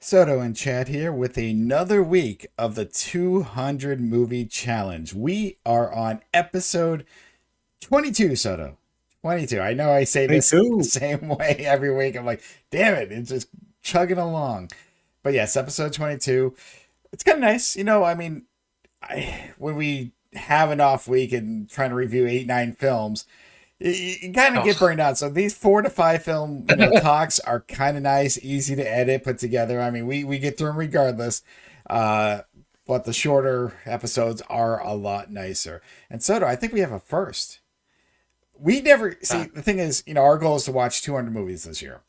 Soto and Chad here with another week of the 200 movie challenge. We are on episode 22, Soto. 22. I know I say Me this the too. same way every week. I'm like, damn it, it's just chugging along. But yes, episode 22. It's kind of nice. When we have an off week and trying to review 8, 9 films, you kind of get Oh, burned out. So these 4 to 5 film, talks are kind of nice, easy to edit, put together. I mean, we get through them regardless. Uh, but the shorter episodes are a lot nicer. And so do I think we have a first. We never see uh, the thing is, our goal is to watch 200 movies this year,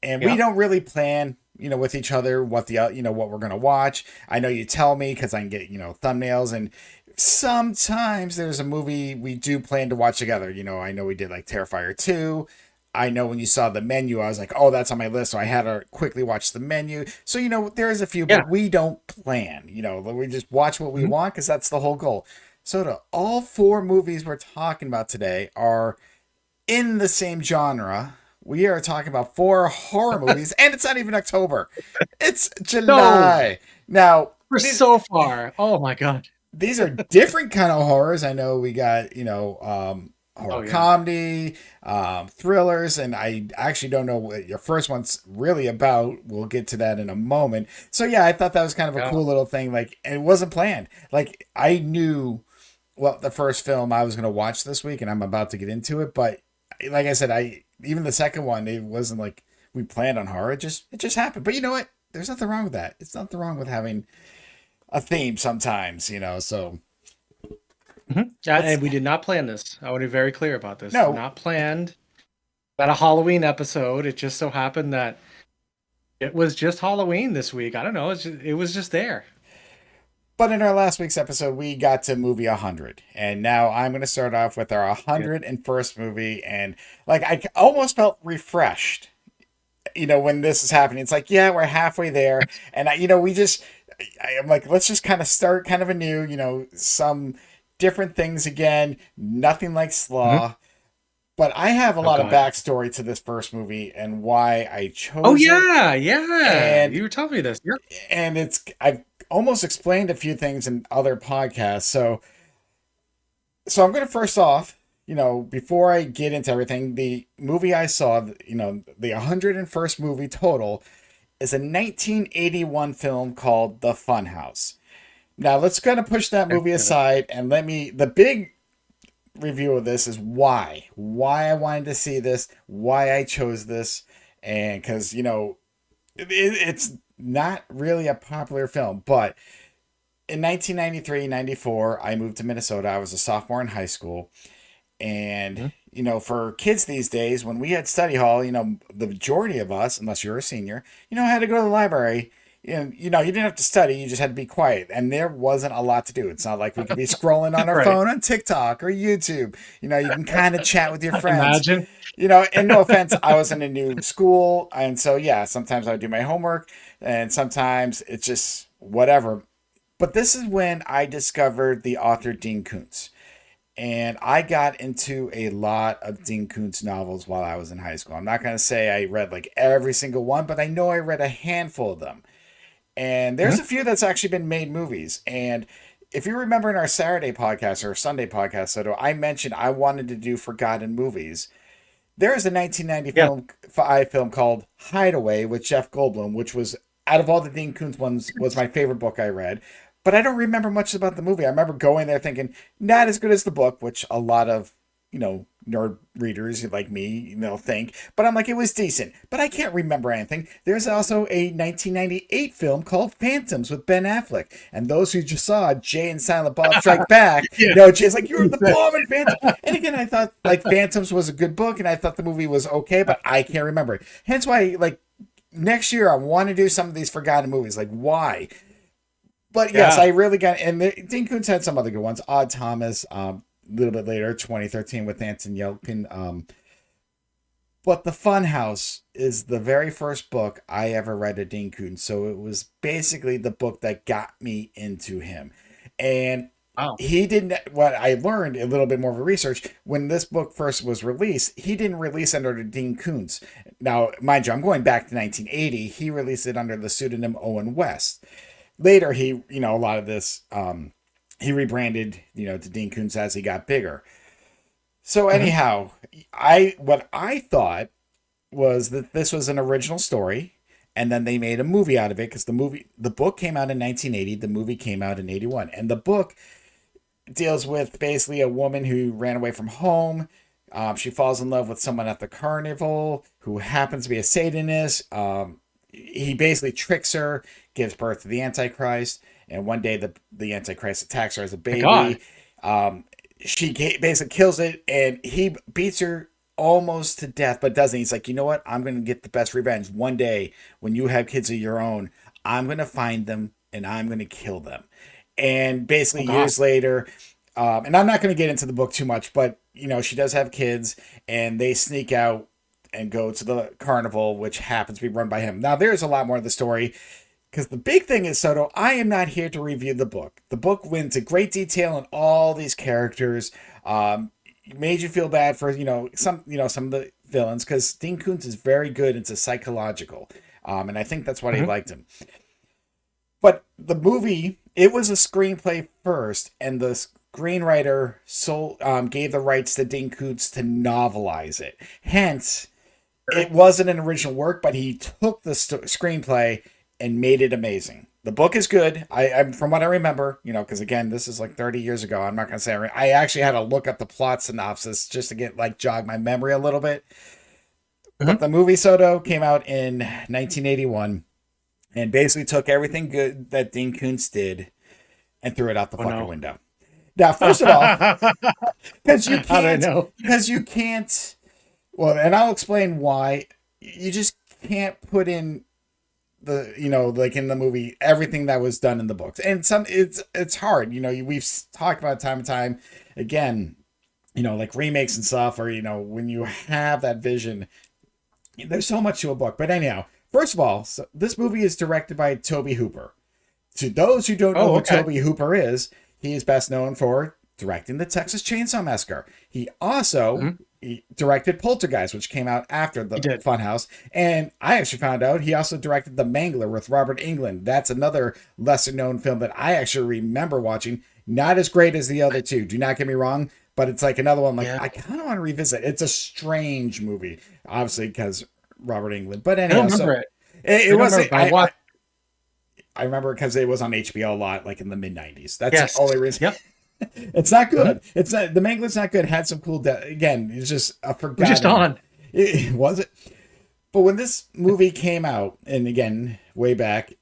and we yeah. don't really plan, with each other what what we're gonna watch. I know you tell me because I can get thumbnails, and sometimes there's a movie we do plan to watch together. I know we did like Terrifier 2. I know when you saw the menu, I was like, oh, that's on my list. So I had to quickly watch the menu. So, there is a few, Yeah. but we don't plan. We just watch what we Mhm. want because that's the whole goal. So, all 4 movies we're talking about today are in the same genre. We are talking about 4 horror movies, and it's not even October. It's No, July. Now, we're these, so far. Oh my God. these are different kind of horrors. I know we got, Oh horror yeah. comedy, thrillers, and I actually don't know what your first one's really about. We'll get to that in a moment. So yeah, I thought that was kind of a Yeah. cool little thing. Like, and it wasn't planned. Like, I knew the first film I was going to watch this week, and I'm about to get into it. But like I said, I even the second one, it wasn't like we planned on horror. It just happened. But you know what? There's nothing wrong with that. It's nothing wrong with having a theme sometimes. So Yeah, let's and we did not plan this. I want to be very clear about this. no. Not planned. Not a Halloween episode. It just so happened that it was just Halloween this week. I don't know. It was just there. But in our last week's episode, we got to movie 100. And now I'm going to start off with our Yeah. 101st movie. And like, I almost felt refreshed, when this is happening. It's like, yeah, we're halfway there. And, I'm like, let's just kind of start kind of anew, some different things again. Nothing like Mhm. Slaw. But I have a Oh lot of God. backstory to this first movie and why I Oh chose it. yeah, yeah. And You were telling me this. Yeah. I've almost explained a few things in other podcasts. So I'm going to first off, before I get into everything, the movie I saw, the 101st movie total is a 1981 film called The Funhouse. Now let's kind of push that Okay. movie Yeah. aside and the big review of this is why I wanted to see this, why I chose this, and because it's not really a popular film, but in 1993, 94, I moved to Minnesota. I was a sophomore in high school. And, Mhm. for kids these days, when we had study hall, the majority of us, unless you're a senior, had to go to the library. And, you didn't have to study, you just had to be quiet. And there wasn't a lot to do. It's not like we could be scrolling on our Right. phone on TikTok or YouTube. You can kind of chat with your friends. Imagine. And no offense, I was in a new school. And so, yeah, sometimes I would do my homework and sometimes it's just whatever. But this is when I discovered the author Dean Koontz. And I got into a lot of Dean Koontz novels while I was in high school. I'm not going to say I read like every single one, but I know I read a handful of them. And there's Mhm. a few that's actually been made movies. And if you remember in our Saturday podcast or Sunday podcast, Soto, I mentioned I wanted to do forgotten movies. There is a Yeah. 1995 film called Hideaway with Jeff Goldblum, which was out of all the Dean Koontz ones was my favorite book I read. But I don't remember much about the movie. I remember going there thinking not as good as the book, which a lot of nerd readers like me think. But I'm like it was decent. But I can't remember anything. There's also a 1998 film called Phantoms with Ben Affleck, and those who just saw Jay and Silent Bob Strike Back, Yeah. Jay's like you're the bomb in Phantoms. And again, I thought like Phantoms was a good book, and I thought the movie was okay, but I can't remember it. Hence why, like next year, I want to do some of these forgotten movies. Like why? But yes, I Yeah. really got. And Dean Koontz had some other good ones. Odd Thomas, a little bit later, 2013 with Anton Yelkin. But The Funhouse is the very first book I ever read of Dean Koontz, so it was basically the book that got me into him. And Wow. He didn't, what I learned a little bit more of a research, when this book first was released, he didn't release under Dean Koontz. Now, mind you, I'm going back to 1980. He released it under the pseudonym Owen West. Later, a lot of this, he rebranded, to Dean Koontz as he got bigger. So Hmm. anyhow, what I thought was that this was an original story, and then they made a movie out of it because the book came out in 1980, the movie came out in 81, and the book deals with basically a woman who ran away from home. She falls in love with someone at the carnival who happens to be a Satanist. He basically tricks her, gives birth to the Antichrist, and one day the Antichrist attacks her as a My God. baby. Um, she basically kills it, and he beats her almost to death, but doesn't. He's like, you know what? I'm going to get the best revenge. One day, when you have kids of your own, I'm going to find them and I'm going to kill them. And Oh basically, God. years later, and I'm not going to get into the book too much, but she does have kids, and they sneak out and go to the carnival, which happens to be run by him. Now, there's a lot more of the story because the big thing is, Soto, I am not here to review the book. The book went into great detail on all these characters. Made you feel bad for some of the villains because Dean Koontz is very good into psychological, and I think that's why I Hmm. liked him. But the movie, it was a screenplay first, and the screenwriter gave the rights to Dean Koontz to novelize it. Hence, it wasn't an original work, but he took the screenplay and made it amazing. The book is good. From what I remember, because again, this is like 30 years ago. I'm not gonna say I actually had to look up the plot synopsis just to get like jog my memory a little bit. But Hmm. the movie Soto came out in 1981 and basically took everything good that Dean Koontz did and threw it out the Oh fucking no. window. Now, first of all, How because you do I can't, know? because you can't. Well, and I'll explain why. You just can't put in like in the movie everything that was done in the books, and it's hard. We've talked about it time and time again. Like remakes and stuff, or when you have that vision, there's so much to a book. But anyhow, first of all, so this movie is directed by Toby Hooper. To those who don't know Oh, who okay. Toby Hooper is, he is best known for directing the Texas Chainsaw Massacre. He also Hmm. directed Poltergeist, which came out after He the did. Funhouse. And I actually found out he also directed The Mangler with Robert Englund. That's another lesser known film that I actually remember watching. Not as great as the other two. Do not get me wrong, but it's like another one. Like Yeah. I kind of want to revisit. It's a strange movie, obviously because Robert Englund. But I don't anyhow, remember so it. it I don't remember, wasn't. but I watched. I remember because it was on HBO a lot, like in the mid '90s. That's the Yes. only reason. Yep. It's not Hmm. good. It's not the Mangler's not good. Had some cool. Again, it's just a It was just forgotten. on. Was it? But when this movie came out, and again, way back,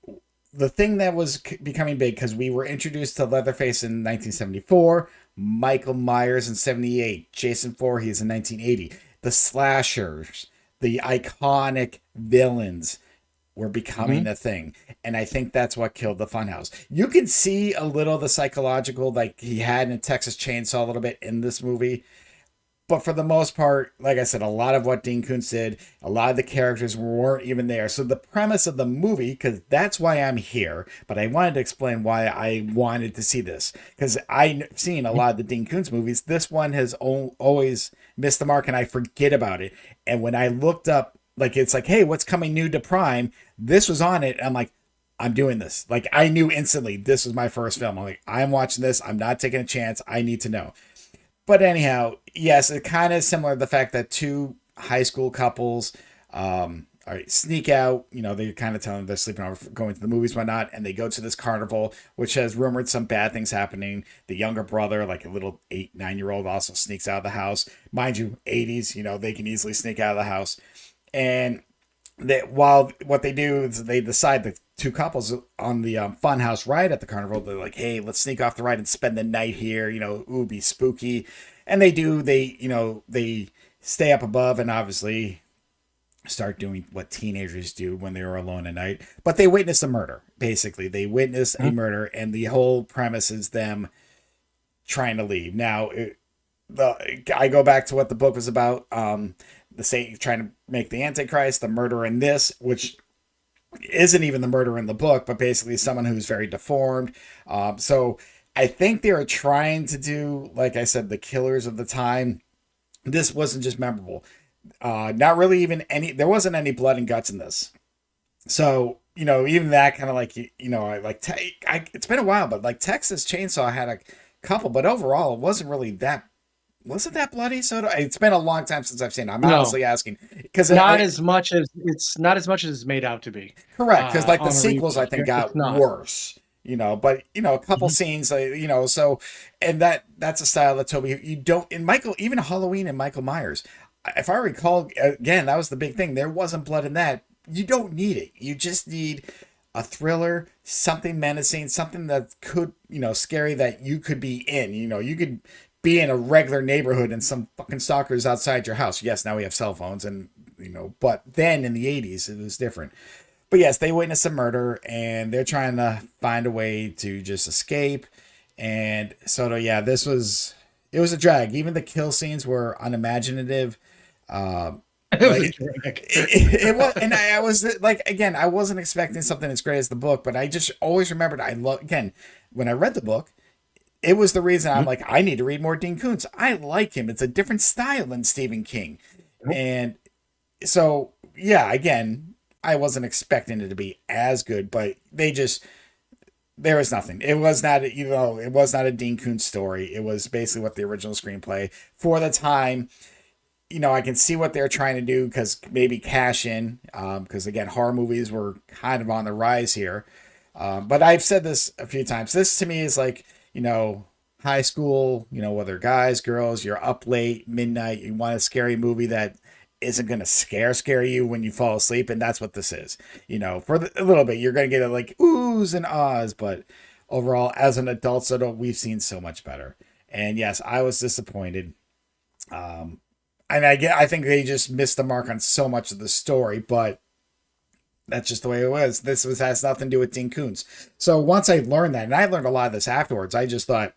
the thing that was becoming big because we were introduced to Leatherface in 1974, Michael Myers in 78, Jason Voorhees in 1980, the slashers, the iconic villains were becoming Hmm. a thing. And I think that's what killed the Funhouse. You can see a little of the psychological, like he had in Texas Chainsaw, a little bit in this movie. But for the most part, like I said, a lot of what Dean Koontz did, a lot of the characters weren't even there. So the premise of the movie, because that's why I'm here, but I wanted to explain why I wanted to see this. Because I've seen a lot of the Dean Koontz movies. This one has always missed the mark, and I forget about it. And when I looked up, like it's like, hey, what's coming new to Prime? This was on it. And I'm like, I'm doing this. Like I knew instantly this was my first film. I'm like, I'm watching this. I'm not taking a chance. I need to know. But anyhow, yes, it kind of similar to the fact that two high school couples sneak out. They kind of tell them they're sleeping over, going to the movies, whatnot, and they go to this carnival, which has rumored some bad things happening. The younger brother, like a little 8, 9 year old, also sneaks out of the house. Mind you, 80s, they can easily sneak out of the house. And while what they do is they decide that two couples on the Funhouse ride at the carnival, they're like, hey, let's sneak off the ride and spend the night here. Ooh, be spooky. And they do. They stay up above and obviously start doing what teenagers do when they are alone at night. But they witness a murder. Basically, they witness a Hmm. murder, and the whole premise is them trying to leave. Now, I go back to what the book was about. The Satan trying to make the Antichrist, the murder in this, which isn't even the murder in the book, but basically someone who's very deformed. So I think they were trying to do, like I said, the killers of the time. This wasn't just memorable. Not really even any. There wasn't any blood and guts in this. So even that kind of like I like it's been a while, but like Texas Chainsaw had a couple, but overall it wasn't really that. Was it that bloody? So it's been a long time since I've seen it. I'm No, honestly asking because not as much as it's made out to be. correct, because like the On a sequels I rewatch, think it's got not. worse. But a couple Mhm. scenes, so and that's a style that Toby you don't in Michael even Halloween and Michael Myers. If I recall, again, that was the big thing. There wasn't blood in that. You don't need it. You just need a thriller, something menacing, something that could, scary that you could be in. You could be in a regular neighborhood and some fucking stalkers outside your house. Yes, now we have cell phones and but then in the 80s it was different. But yes, they witness a murder and they're trying to find a way to just escape. And so yeah, it was a drag. Even the kill scenes were unimaginative. It was a Like drag. it was, and I was like, again, I wasn't expecting something as great as the book, but I just always remembered. I love again when I read the book, it was the reason I'm Mhm. like, I need to read more Dean Koontz. I like him. It's a different style than Stephen King, and so yeah, again, I wasn't expecting it to be as good, but there was nothing. It was not, it was not a Dean Koontz story. It was basically what the original screenplay for the time. I can see what they're trying to do because maybe cash in, because again, horror movies were kind of on the rise here. But I've said this a few times. This to me is like, high school, whether guys, girls, you're up late, midnight, you want a scary movie that isn't going to scare you when you fall asleep. And that's what this is. For a little bit, you're going to get like oohs and ahs. But overall, as an adult, we've seen so much better. And yes, I was disappointed. Um, and I think they just missed the mark on so much of the story, but that's just the way it was. This has nothing to do with Dean Koontz. So once I learned that, and I learned a lot of this afterwards, I just thought,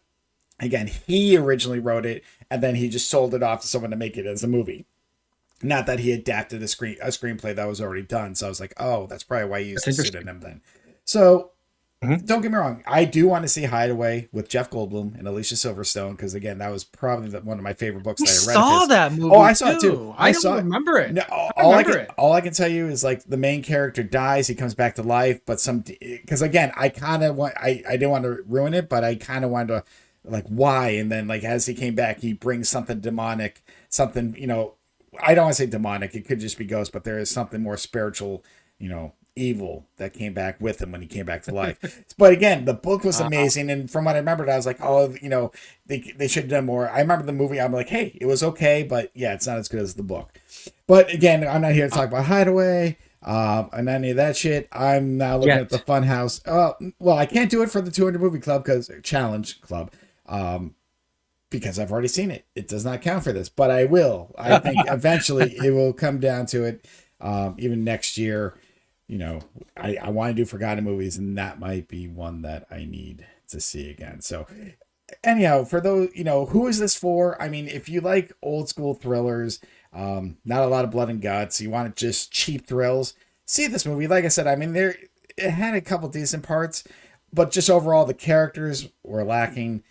again, he originally wrote it, and then he just sold it off to someone to make it as a movie. Not that he adapted a screenplay that was already done. So I was like, oh, that's probably why he used That's the interesting. pseudonym then. So Mhm. don't get me wrong. I do want to see Hideaway with Jeff Goldblum and Alicia Silverstone because again, that was probably one of my favorite books We that I read of saw his. that Oh, movie I saw it too. too. I I don't saw it. remember it. No, I remember it. all I can tell you is like the main character dies, he comes back to life, but because again, I kind of want I didn't want to ruin it, but I kind of wanted to like why, and then like as he came back, he brings something demonic, something I don't want to say demonic. It could just be ghost, but there is something more spiritual, evil that came back with him when he came back to life. But again, the book was Wow. amazing, and from what I remembered, I was like, oh, they should have done more. I remember the movie. I'm like, hey, it was okay, but yeah, it's not as good as the book. But again, I'm not here to talk about Hideaway. And any of that shit. I'm now looking at the Yet. Funhouse. Well, I can't do it for the 200 movie club because challenge club. Um, because I've already seen it. It does not count for this, but I will. I think eventually it will come down to it. Even next year, I want to do forgotten movies, and that might be one that I need to see again. So, anyhow, for those, who is this for? I mean, if you like old school thrillers, not a lot of blood and guts, you want just cheap thrills, see this movie. Like I said, I mean, it had a couple decent parts, but just overall, the characters were lacking.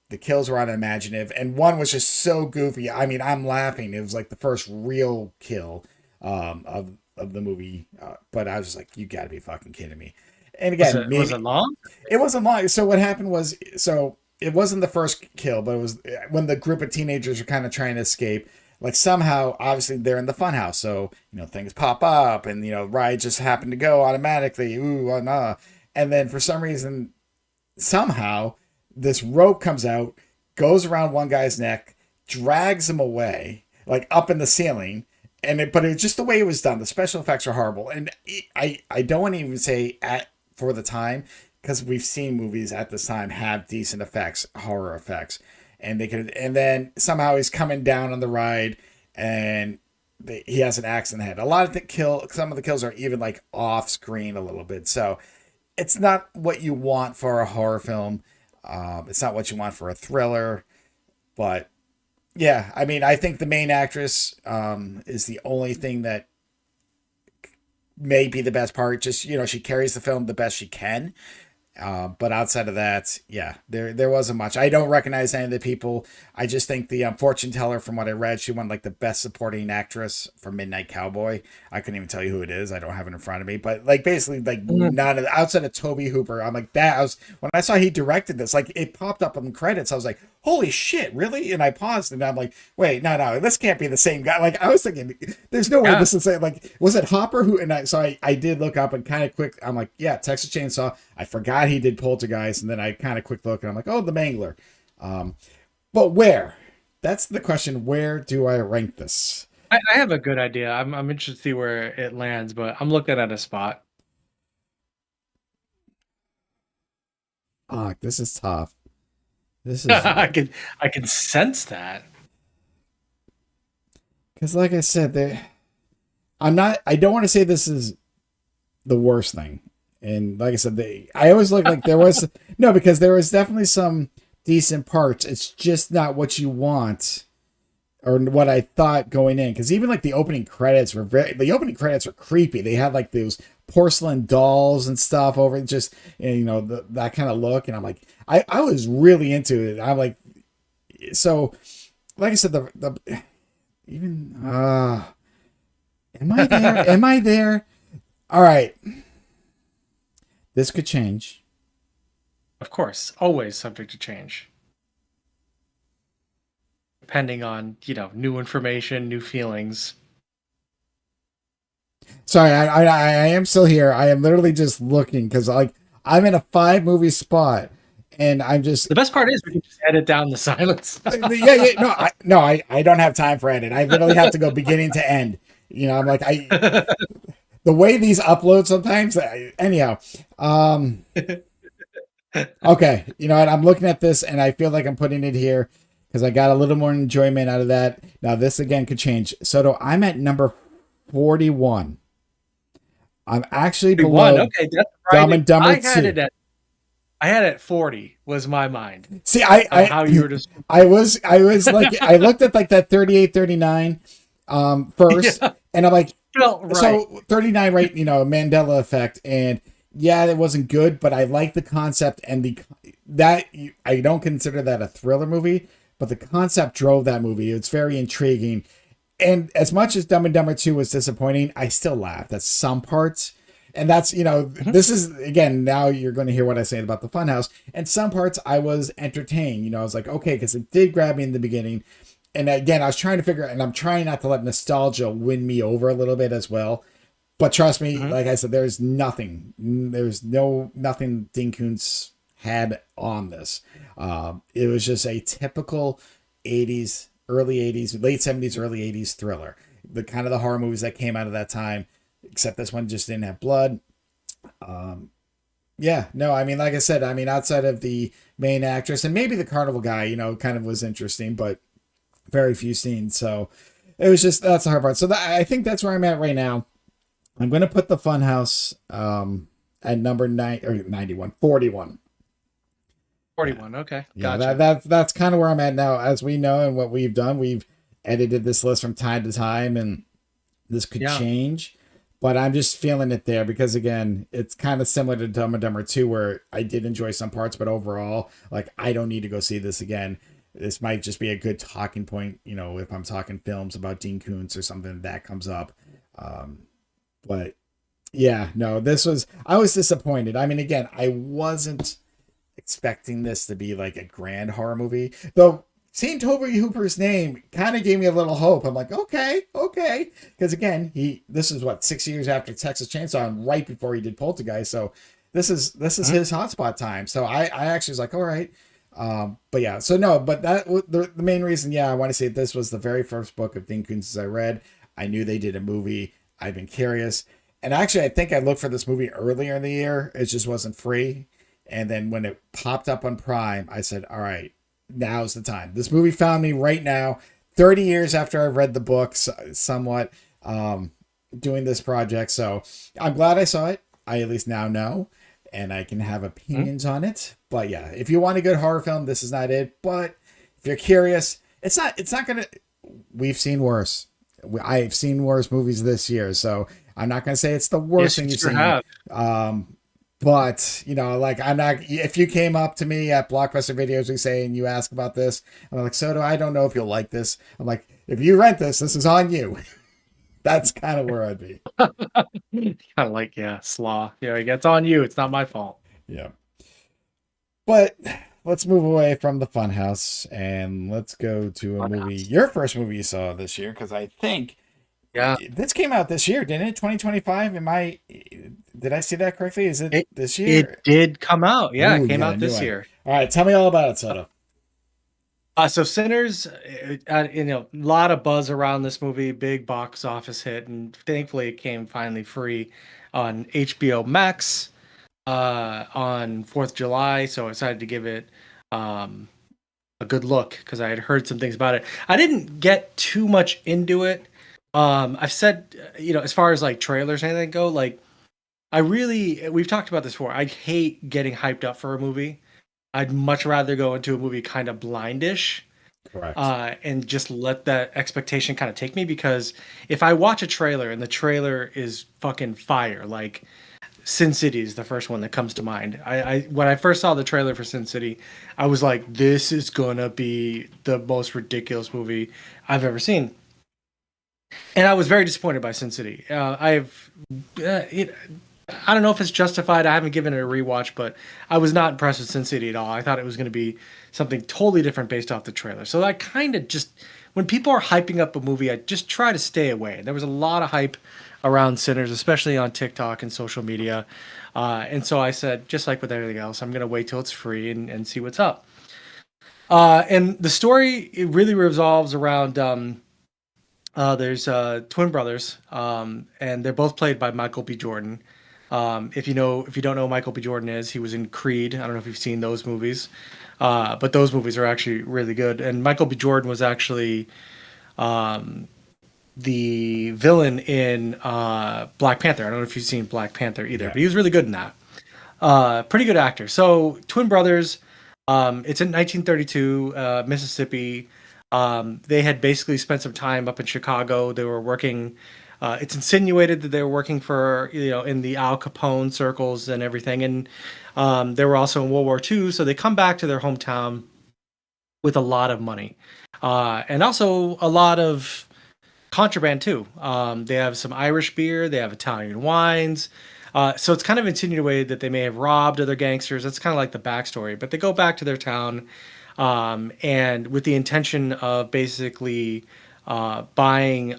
The kills were unimaginative, and one was just so goofy. I mean, I'm laughing. It was like the first real kill of the movie, but I was just like, you got to be fucking kidding me. And again, Was it maybe long? it wasn't long. So what happened was, so it wasn't the first kill, but it was when the group of teenagers were kind of trying to escape. Like somehow, obviously, they're in the funhouse, so things pop up, and rides just happen to go automatically. Ooh, nah. And then for some reason, somehow, this rope comes out, goes around one guy's neck, drags him away, like up in the ceiling. But it's just the way it was done. The special effects are horrible, and I don't want to even say at for the time because we've seen movies at this time have decent effects, horror effects, and they could. And then somehow he's coming down on the ride, and he has an axe in the head. A lot of some of the kills are even like off screen a little bit, so it's not what you want for a horror film. It's not what you want for a thriller, but yeah, I mean, I think the main actress is the only thing that may be the best part. Just she carries the film the best she can, But outside of that, yeah, there wasn't much. I don't recognize any of the people. I just think the fortune teller, from what I read, she won like the best supporting actress for Midnight Cowboy. I couldn't even tell you who it is. I don't have it in front of me. But like basically, like Mm. none of outside of Toby Hooper, I'm like that. I was when I saw he directed this, like it popped up on the credits. I was like, holy shit, really? And I paused and I'm like, wait, no, this can't be the same guy. Like I was thinking, there's no way Yeah. this is like, was it Hopper who? And I did look up and kind of quick. I'm like, yeah, Texas Chainsaw. I forgot he did Poltergeist, and then I kind of quick look and I'm like, oh, the Mangler. Um, but where? That's the question. Where do I rank this? I have a good idea. I'm interested to see where it lands, but I'm looking at a spot. Fuck, this is tough. This is I can sense that. because, like I said, I'm not. I don't want to say this is the worst thing. And like I said, I always look like there was no because there was definitely some decent parts. It's just not what you want or what I thought going in. Because even like the opening credits were creepy. They had like those porcelain dolls and stuff over it, just that kind of look. And I'm like, I was really into it. I'm like, so like I said, the even am I there? Am I there? All right. This could change. Of course, always subject to change. Depending on, new information, new feelings. Sorry, I am still here. I am literally just looking because like I'm in a 5 movie spot, and I'm just The best part is we can just edit down the silence. yeah I don't have time for edit. I literally have to go beginning to end. I'm like the way these upload sometimes. Anyhow, okay. You know what? I'm looking at this and I feel like I'm putting it here because I got a little more enjoyment out of that. Now this again could change. So I'm at number 41. I'm actually below Okay, that's Dumb right. and Dumber 2. I had it at 40 was my mind. See, How you were just I was like, I looked at like that 38, 39 first, yeah, and I'm like, felt right. so 39, right? Mandela effect, and yeah, it wasn't good, but I like the concept and I don't consider that a thriller movie, but the concept drove that movie. It's very intriguing, and as much as Dumb and Dumber 2 was disappointing, I still laughed at some parts. And that's, Mhm. this is, again, now you're going to hear what I say about the Funhouse. And some parts I was entertained. I was like, okay, because it did grab me in the beginning. And again, I was trying to figure out, and I'm trying not to let nostalgia win me over a little bit as well. But trust me, Mhm. like I said, nothing Dean Koontz had on this. It was just a typical 80s, early 80s, late 70s, early 80s thriller. The kind of the horror movies that came out of that time, except this one just didn't have blood. Yeah, no, I mean, like I said, I mean, outside of the main actress and maybe the carnival guy, kind of was interesting, but very few scenes. So it was just, that's the hard part. So I think that's where I'm at right now. I'm going to put the Funhouse at number 91, 41. 41. Okay, Yeah, gotcha. that's kind of where I'm at now. As we know and what we've done, we've edited this list from time to time, and this could Yeah. change. But I'm just feeling it there because again, it's kind of similar to Dumb and Dumber 2, where I did enjoy some parts, but overall, like I don't need to go see this again. This might just be a good talking point, if I'm talking films about Dean Koontz or something that comes up. But yeah, no, I was disappointed. I mean, again, I wasn't expecting this to be like a grand horror movie, though. Seeing Toby Hooper's name kind of gave me a little hope. I'm like, okay, because again, this is what 6 years after Texas Chainsaw and right before he did Poltergeist, so this is Mhm. his hotspot time. So I actually was like, all right, but yeah, so no, but the main reason, yeah, I want to say this was the very first book of Dean Koontz's I read. I knew they did a movie. I've been curious, and actually, I think I looked for this movie earlier in the year. It just wasn't free. And then when it popped up on Prime, I said, all right, now's the time. This movie found me right now, 30 years after I've read the books, somewhat doing this project. So I'm glad I saw it. I at least now know, and I can have Mhm. opinions on it. But yeah, if you want a good horror film, this is not it. But if you're curious, it's not gonna. We've seen worse. I've seen worse movies this year, so I'm not gonna say it's the worst Yes, thing you you've sure seen. have. Um, But like I'm not. If you came up to me at Blockbuster Videos, we say, and you ask about this, I'm like, Soto, I don't know if you'll like this. I'm like, if you rent this is on you. That's kind of where I'd be. Kind of like, yeah, slaw. Yeah, it's on you. It's not my fault. Yeah. But let's move away from the Funhouse and let's go to a movie. Funhouse. Your first movie you saw this year, because I think Yeah. this came out this year, didn't it? 2025. Did I see that correctly? Is it It this it year? did come out. Yeah, Ooh, it you came got a out new this one. year. All right, tell me all about it, Soto. So Sinners, a lot of buzz around this movie, big box office hit, and thankfully it came finally free on HBO Max on 4th of July. So I decided to give it um, a good look because I had heard some things about it. I didn't get too much into it. I've said, as far as like trailers and anything go, like we've talked about this before. I hate getting hyped up for a movie. I'd much rather go into a movie kind of blindish Correct. and just let that expectation kind of take me because if I watch a trailer and the trailer is fucking fire, like Sin City is the first one that comes to mind. I when I first saw the trailer for Sin City, I was like, this is gonna be the most ridiculous movie I've ever seen. And I was very disappointed by Sin City. I don't know if it's justified. I haven't given it a rewatch, but I was not impressed with Sin City at all. I thought it was going to be something totally different based off the trailer. So I kind of just, when people are hyping up a movie, I just try to stay away. There was a lot of hype around Sinners, especially on TikTok and social media. And so I said, just like with everything else, I'm going to wait till it's free and see what's up. And the story, it really revolves around there's twin brothers, and they're both played by Michael B. Jordan. If you don't know who Michael B. Jordan is, he was in Creed. I don't know if you've seen those movies, but those movies are actually really good. And Michael B. Jordan was actually the villain in Black Panther. I don't know if you've seen Black Panther either, Yeah. but he was really good in that. Pretty good actor. So twin brothers. It's in 1932, Mississippi. They had basically spent some time up in Chicago. They were working. It's insinuated that they were working for in the Al Capone circles and everything, and they were also in World War II. So they come back to their hometown with a lot of money, and also a lot of contraband too. They have some Irish beer. They have Italian wines. So it's kind of insinuated that they may have robbed other gangsters. That's kind of like the backstory. But they go back to their town, and with the intention of basically buying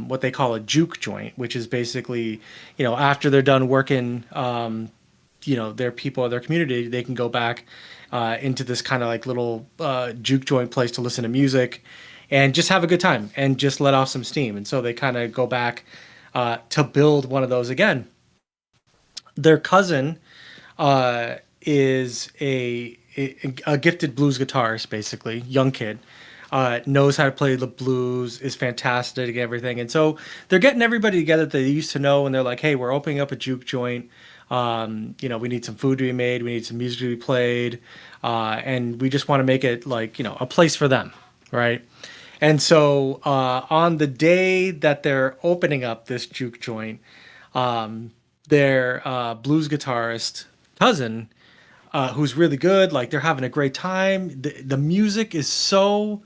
what they call a juke joint, which is basically, after they're done working, their people, their community, they can go back into this kind of like little juke joint place to listen to music and just have a good time and just let off some steam. And so they kind of go back to build one of those again. Their cousin is a gifted blues guitarist, basically, young kid. Knows how to play the blues, is fantastic and everything. And so they're getting everybody together that they used to know, and they're like, hey, we're opening up a juke joint. We need some food to be made, we need some music to be played, and we just want to make it like, a place for them, right? And so on the day that they're opening up this juke joint, their blues guitarist cousin, who's really good, like they're having a great time. The music is so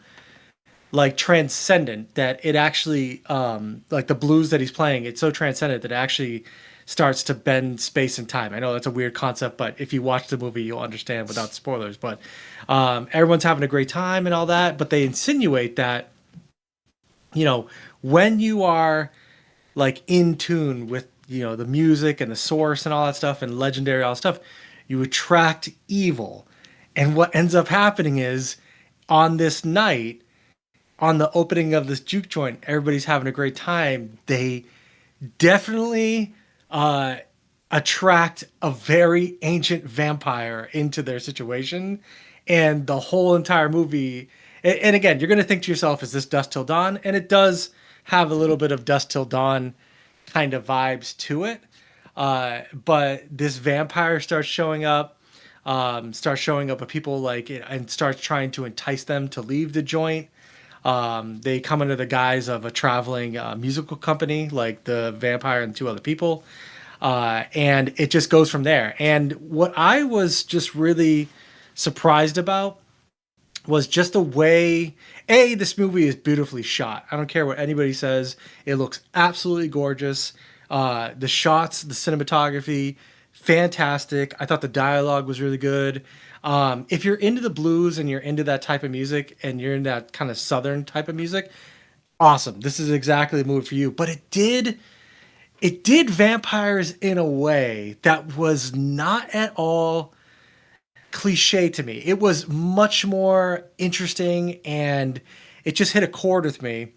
like transcendent that it actually like the blues that he's playing, it's so transcendent that it actually starts to bend space and time. I know that's a weird concept, but if you watch the movie, you'll understand without spoilers. But everyone's having a great time and all that, but they insinuate that when you are like in tune with the music and the source and all that stuff and legendary all that stuff, you attract evil. And what ends up happening is on this night, on the opening of this juke joint, everybody's having a great time. They definitely attract a very ancient vampire into their situation, and the whole entire movie. And again, you're going to think to yourself, "Is this Dust Till Dawn?" And it does have a little bit of Dust Till Dawn kind of vibes to it. But this vampire starts showing up, with people like it, and starts trying to entice them to leave the joint. They come under the guise of a traveling musical company, like the vampire and two other people. and it just goes from there. And what I was just really surprised about was just the way this movie is beautifully shot. I don't care what anybody says. It looks absolutely gorgeous. The shots, the cinematography, fantastic. I thought the dialogue was really good. If you're into the blues and you're into that type of music and you're in that kind of southern type of music, awesome. This is exactly the movie for you. But it did vampires in a way that was not at all cliche to me. It was much more interesting, and it just hit a chord with me,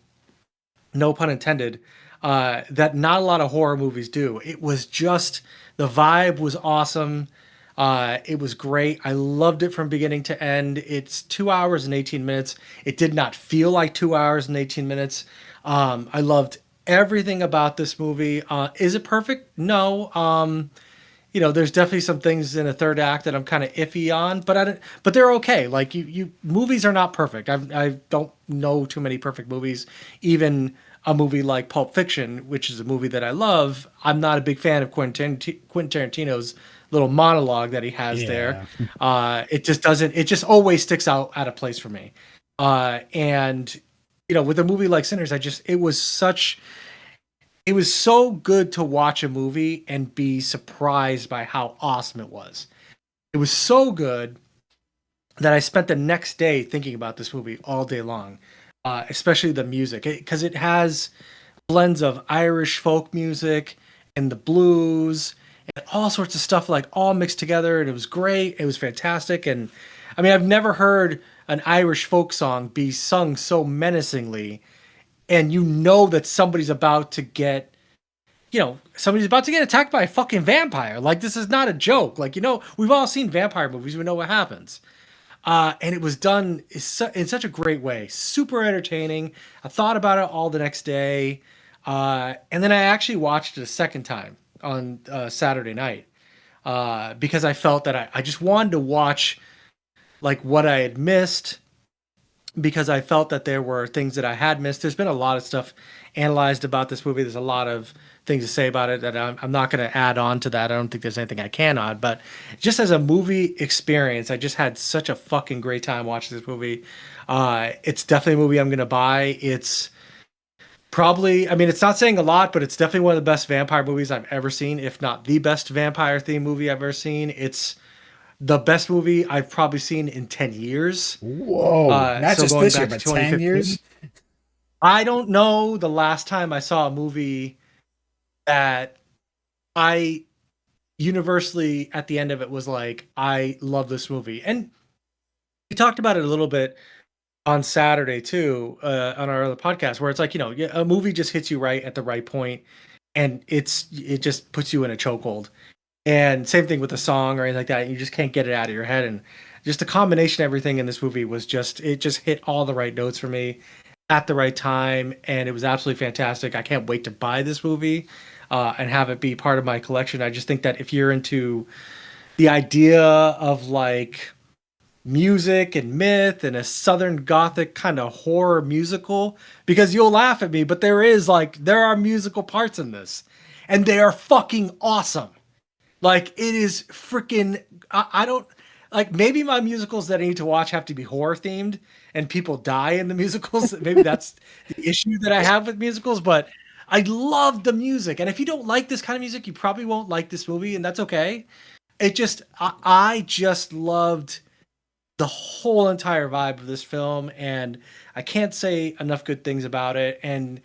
no pun intended, that not a lot of horror movies do. It was just, the vibe was awesome. It was great. I loved it from beginning to end. It's 2 hours and 18 minutes. It did not feel like 2 hours and 18 minutes. I loved everything about this movie. Is it perfect? No. There's definitely some things in the third act that I'm kind of iffy on, but they're okay. Like movies are not perfect. I don't know too many perfect movies. Even a movie like Pulp Fiction, which is a movie that I love, I'm not a big fan of Quentin Tarantino's little monologue that he has there. Yeah. It just doesn't. It just always sticks out of place for me. And with a movie like Sinners, it was so good to watch a movie and be surprised by how awesome it was. It was so good that I spent the next day thinking about this movie all day long, especially the music, because it has blends of Irish folk music and the blues and all sorts of stuff, like all mixed together. And it was great. It was fantastic. And I mean, I've never heard an Irish folk song be sung so menacingly, and that somebody's about to get attacked by a fucking vampire. Like, this is not a joke. Like, we've all seen vampire movies. We know what happens. And it was done in such a great way. Super entertaining. I thought about it all the next day. And then I actually watched it a second time on Saturday night, because I felt that I just wanted to watch like what I had missed, because I felt that there were things that I had missed. There's been a lot of stuff analyzed about this movie. There's a lot of things to say about it that I'm not going to add on to that. I don't think there's anything I can add, but just as a movie experience, I just had such a fucking great time watching this movie. It's definitely a movie I'm going to buy. It's probably, I mean, it's not saying a lot, but it's definitely one of the best vampire movies I've ever seen, if not the best vampire themed movie I've ever seen. It's the best movie I've probably seen in 10 years. Whoa. Not So just going this year, back to but 10 years? I don't know the last time I saw a movie that I universally at the end of it was like, I love this movie. And we talked about it a little bit on Saturday too, on our other podcast, where it's like, a movie just hits you right at the right point, and it just puts you in a chokehold. And same thing with the song or anything like that. You just can't get it out of your head. And just the combination of everything in this movie it just hit all the right notes for me at the right time. And it was absolutely fantastic. I can't wait to buy this movie and have it be part of my collection. I just think that if you're into the idea of like music and myth and a Southern Gothic kind of horror musical, because you'll laugh at me, but there are musical parts in this, and they are fucking awesome. Like, it is freaking, I don't, like, maybe my musicals that I need to watch have to be horror themed and people die in the musicals. Maybe that's the issue that I have with musicals, but I love the music. And if you don't like this kind of music, you probably won't like this movie, and that's okay. I just loved the whole entire vibe of this film, and I can't say enough good things about it. And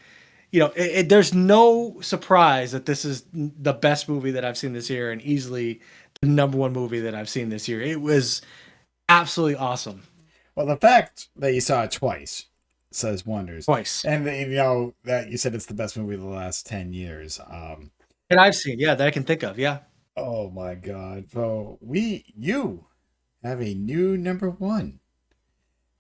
there's no surprise that this is the best movie that I've seen this year, and easily the number one movie that I've seen this year. It was absolutely awesome. Well, the fact that you saw it twice says wonders. Twice. And that you said it's the best movie of the last 10 years. And I've seen, yeah, that I can think of, yeah. Oh my God. So you have a new number one.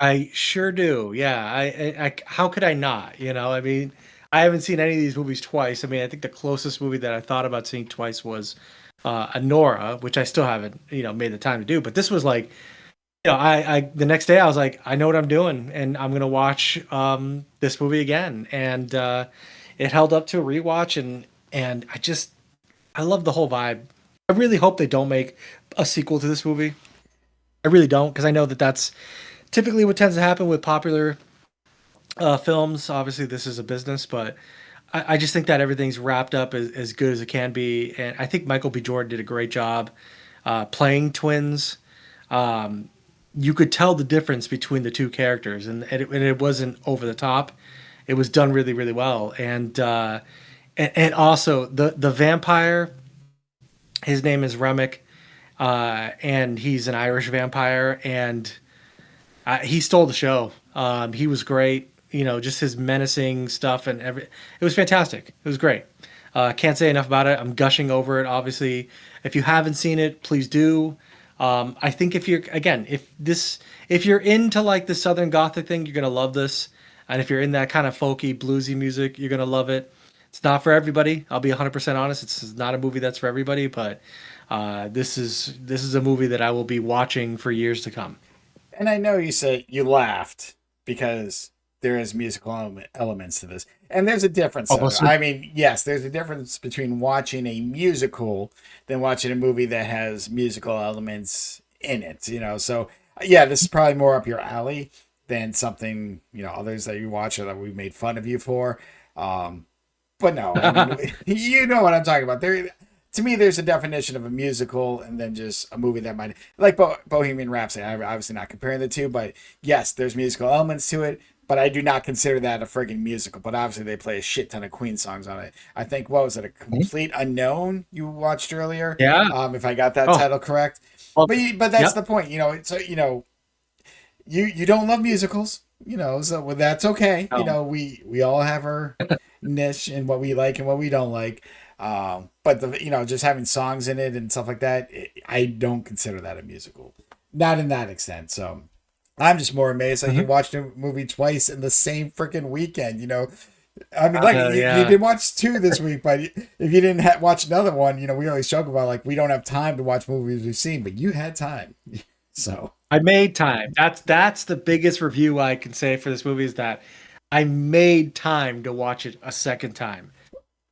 I sure do. Yeah. I how could I not? I mean, I haven't seen any of these movies twice. I mean, I think the closest movie that I thought about seeing twice was Anora, which I still haven't, made the time to do. But this was like, I the next day I was like, I know what I'm doing, and I'm gonna watch this movie again. And it held up to a rewatch, and I love the whole vibe. I really hope they don't make a sequel to this movie. I really don't, because I know that that's typically what tends to happen with popular films. Obviously, this is a business, but I just think that everything's wrapped up as good as it can be. And I think Michael B. Jordan did a great job playing twins. Um, you could tell the difference between the two characters, and it wasn't over the top. It was done really, really well. And also the vampire, his name is Remick, and he's an Irish vampire, and he stole the show. He was great. You know, just his menacing stuff and every. It was fantastic. It was great. Can't say enough about it. I'm gushing over it. Obviously, if you haven't seen it, please do. I think if you're again, if you're into like the Southern Gothic thing, you're gonna love this. And if you're in that kind of folky, bluesy music, you're gonna love it. It's not for everybody. I'll be 100% honest. It's not a movie that's for everybody, but this is a movie that I will be watching for years to come. And I know you said you laughed because there is musical elements to this. And there's a difference. Though. Almost. I mean, yes, there's a difference between watching a musical than watching a movie that has musical elements in it, you know. So, yeah, this is probably more up your alley than something, you know, others that you watch or that we made fun of you for. Um, but no, I mean, you know what I'm talking about. There, to me, there's a definition of a musical and then just a movie that might, like Bohemian Rhapsody. I'm obviously not comparing the two, but yes, there's musical elements to it. But I do not consider that a friggin' musical. But obviously, they play a shit ton of Queen songs on it. I think what was it, a complete unknown you watched earlier? Yeah. If I got that Oh, title correct. love But it. but that's the Yep. point. You know, so you know you don't love musicals. You know, so well, that's okay. You No. know, we all have our niche and what we like and what we don't like. But the you know just having songs in it and stuff like that, I don't consider that a musical, not in that extent. So I'm just more amazed that you Mhm. watched a movie twice in the same freaking weekend. You know, I mean, like you Yeah. did watch two this week, but if you didn't watch another one, you know, we always joke about like we don't have time to watch movies we've seen, but you had time. So I made time. That's the biggest review I can say for this movie is that I made time to watch it a second time.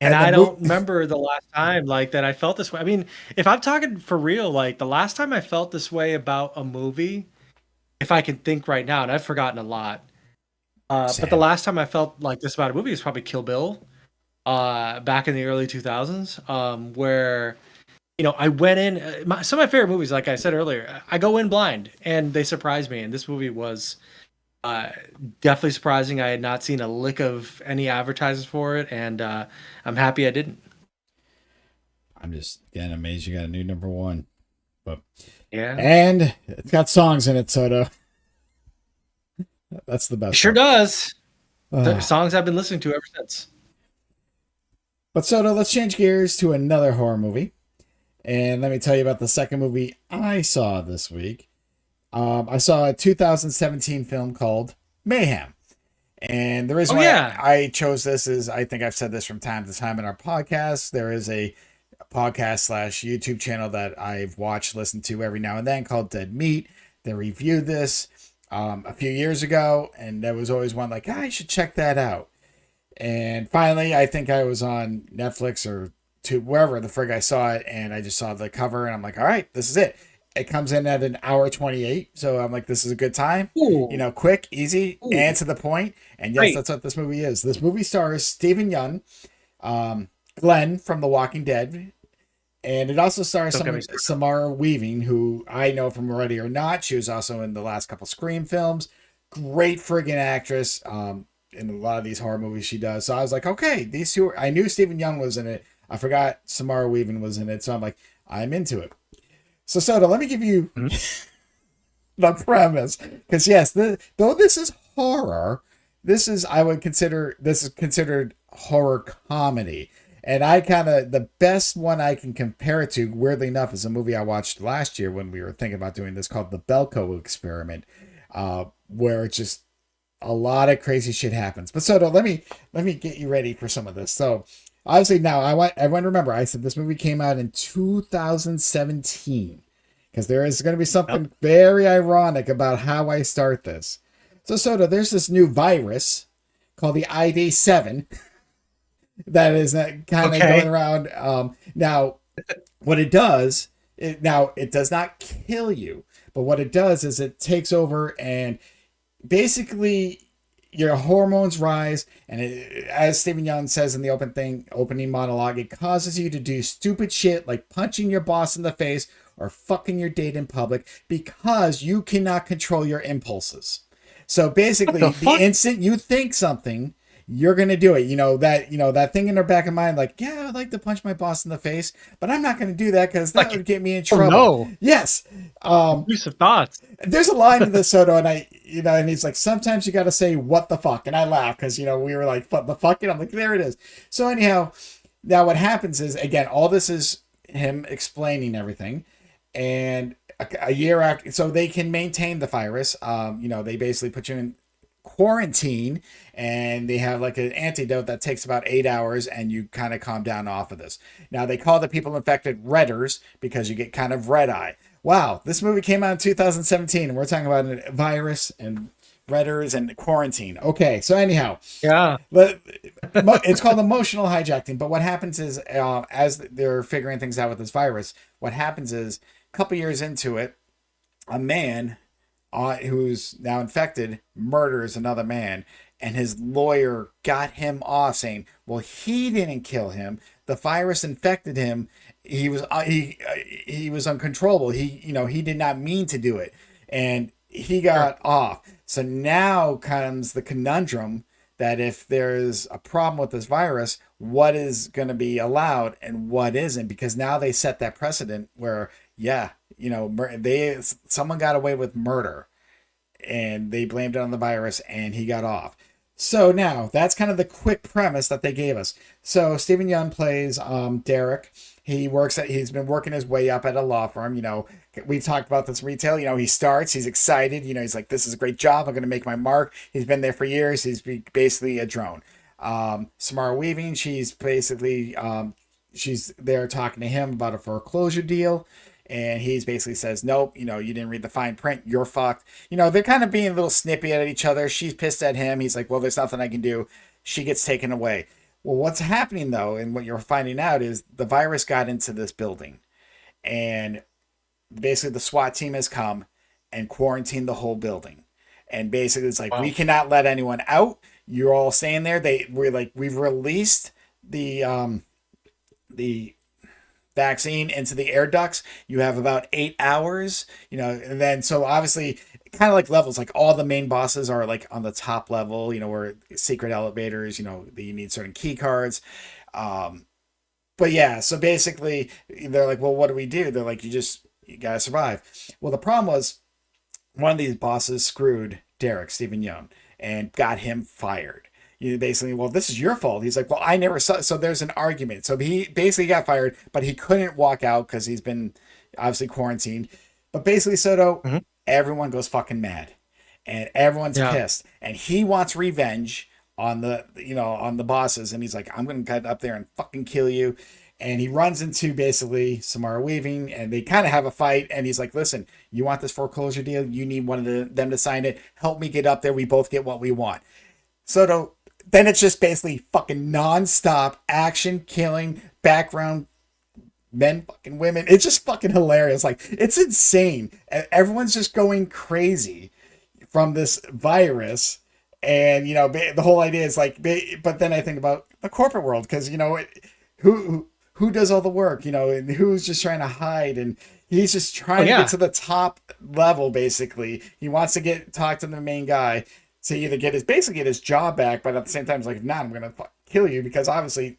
And and the I don't movie, remember the last time like that I felt this way. I mean, if I'm talking for real, like the last time I felt this way about a movie, if I can think right now, and I've forgotten a lot, but the Sam. last time I felt like this about a movie is probably Kill Bill, back in the early 2000s, where I went in. Some of my favorite movies, like I said earlier, I go in blind, and they surprise me. And this movie was uh, definitely surprising. I had not seen a lick of any advertisements for it, and I'm happy I didn't. I'm just again amazed you got a new number one. But Yeah, and it's got songs in it, Soto. That's the it best sure part. does. The Ah. songs I've been listening to ever since. But Soto, let's change gears to another horror movie. And let me tell you about the second movie I saw this week. I saw a 2017 film called Mayhem. And the reason Oh why yeah. I chose this is I think I've said this from time to time in our podcast. There is a podcast slash YouTube channel that I've watched, listened to every now and then called Dead Meat. They reviewed this a few years ago, and there was always one like, I should check that out. And finally, I think I was on Netflix or to wherever the frig I saw it, and I just saw the cover, and I'm like, all right, this is it. It comes in at an hour 28, so I'm like, this is a good time. You Ooh, know, quick, easy, and ooh, to the point. And yes, great. that's what this movie is. This movie stars Stephen Young, um, Glenn from The Walking Dead, and it also stars Don't get me some started. Samara Weaving, who I know from Ready or Not. She was also in the last couple Scream films. Great friggin' actress. In a lot of these horror movies she does. So I was like, okay, these two. I knew Stephen Young was in it. I forgot Samara Weaving was in it. So I'm like, I'm into it. So Soda, let me give you Mhm. the premise, because yes, though this is horror, this is I would consider this is considered horror comedy. And I kind of the best one I can compare it to, weirdly enough, is a movie I watched last year when we were thinking about doing this called The Belko Experiment, where it's just a lot of crazy shit happens. But Soto, let me get you ready for some of this. So obviously now I want to remember I said this movie came out in 2017 because there is going to be Yep. something very ironic about how I start this. So Soto, there's this new virus called the ID7 that is kind of going Okay. around. Now What it does, now it does not kill you, but what it does is it takes over and basically your hormones rise, and as Stephen Young says in the opening monologue, it causes you to do stupid shit like punching your boss in the face or fucking your date in public because you cannot control your impulses. So What the basically, the fuck? instant you think something, you're gonna do it. That thing in their back of mind, like, yeah, I'd like to punch my boss in the face, but I'm not gonna do that because that Like, would get me in oh trouble. no, Yes. intrusive thoughts. There's a line in the Soto, and and he's like, sometimes you got to say what the fuck, and I laugh because we were like, what the fuck, and I'm like, there it is. So anyhow, now what happens is again, all this is him explaining everything, and a year after, so they can maintain the virus. They basically put you in quarantine, and they have like an antidote that takes about 8 hours, and you kind of calm down off of this. Now they call the people infected redders because you get kind of red eye. Wow, this movie came out in 2017, and we're talking about a virus and redders and quarantine. Okay, so anyhow, Yeah. it's called emotional hijacking. But what happens is, as they're figuring things out with this virus, what happens is a couple years into it, a man who's now infected murders another man, and his lawyer got him off saying, "Well, he didn't kill him. The virus infected him. He was uncontrollable. He did not mean to do it, and he Sure. got off." So now comes the conundrum that if there's a problem with this virus, what is going to be allowed and what isn't? Because now they set that precedent where, yeah, someone got away with murder and they blamed it on the virus and he got off. So now that's kind of the quick premise that they gave us. So Stephen Young plays Derek. He's been working his way up at a law firm. We've talked about this retail. He's excited. He's like, this is a great job. I'm going to make my mark. He's been there for years. He's basically a drone. Samara Weaving, she's there talking to him about a foreclosure deal, and he's basically says, nope, you didn't read the fine print, you're fucked. They're kind of being a little snippy at each other. She's pissed at him. He's like, well, there's nothing I can do. She gets taken away. Well, what's happening though, and what you're finding out is the virus got into this building, and basically the SWAT team has come and quarantined the whole building. And basically it's like, we Wow. cannot let anyone out. You're all staying there. We've released the vaccine into the air ducts. You have about 8 hours, and then so obviously kind of like levels, like all the main bosses are like on the top level, where secret elevators, that you need certain key cards. Um, but yeah, so basically they're like, well, what do we do? They're like, you gotta survive. Well, the problem was one of these bosses screwed Derek, Stephen Young, and got him fired. Basically, well, this is your fault. He's like, well, I never saw. So there's an argument. So he basically got fired, but he couldn't walk out because he's been obviously quarantined. But basically, Soto, Hmm. everyone goes fucking mad, and everyone's Yeah. pissed, and he wants revenge on the bosses, and he's like, I'm gonna get up there and fucking kill you. And he runs into basically Samara Weaving, and they kind of have a fight. And he's like, listen, you want this foreclosure deal? You need one of them to sign it. Help me get up there. We both get what we want. So then it's just basically fucking nonstop action, killing, background, men, fucking women. It's just fucking hilarious. Like, it's insane. Everyone's just going crazy from this virus. And, the whole idea is like, but then I think about the corporate world because, who does all the work, and who's just trying to hide, and he's just Oh trying to get yeah. to the top level. Basically, he wants to talk to the main guy to either get his job back, but at the same time, it's like, nah, I'm gonna kill you because obviously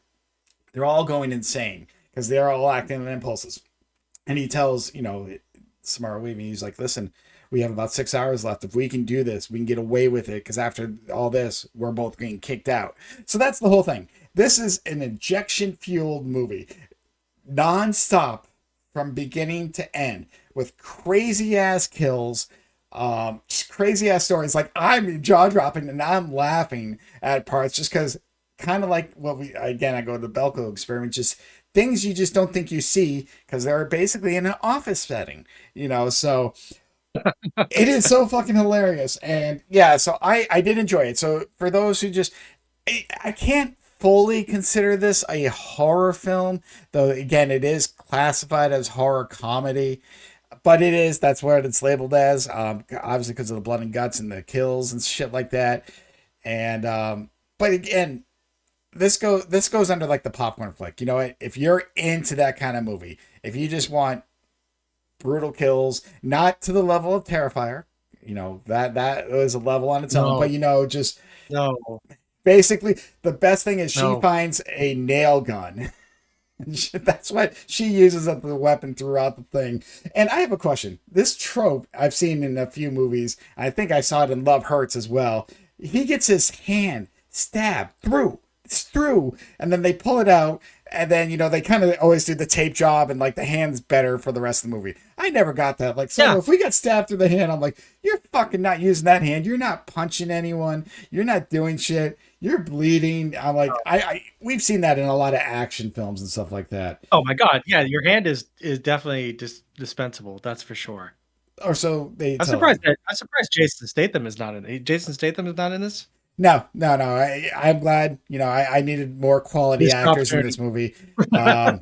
they're all going insane because they're all acting on impulses. And he tells, Samara Weaving, he's like, listen, we have about 6 hours left. If we can do this, we can get away with it because after all this, we're both getting kicked out. So that's the whole thing. This is an injection fueled movie, nonstop from beginning to end, with crazy ass kills, just crazy ass stories. Like, I'm jaw dropping and I'm laughing at parts just because, kind of like what I go to the Belko experiment, just things you just don't think you see because they're basically in an office setting, So it is so fucking hilarious. And yeah, so I did enjoy it. So for those who just, I can't fully consider this a horror film, though again, it is classified as horror comedy. But it is, that's what it's labeled as, obviously because of the blood and guts and the kills and shit like that. And but again, this goes under like the popcorn flick. You know what? If you're into that kind of movie, if you just want brutal kills, not to the level of Terrifier, that was a level on its own, No, but just no, basically the best thing is she no. finds a nail gun. That's what she uses as the weapon throughout the thing. And I have a question. This trope I've seen in a few movies. I think I saw it in Love Hurts as well. He gets his hand stabbed through. It's through. And then they pull it out. And then, they kind of always do the tape job and like the hand's better for the rest of the movie. I never got that. Like, so Yeah. if we got stabbed through the hand, I'm like, you're fucking not using that hand. You're not punching anyone. You're not doing shit. You're bleeding. I'm like, we've seen that in a lot of action films and stuff like that. Oh my God. Yeah, your hand is definitely dispensable. That's for sure. Or so they I'm tell us. surprised Jason Statham is not in. Jason Statham is not in this. No, no, no. I'm glad. I needed more quality Missed an actors in opportunity. this movie. Oh,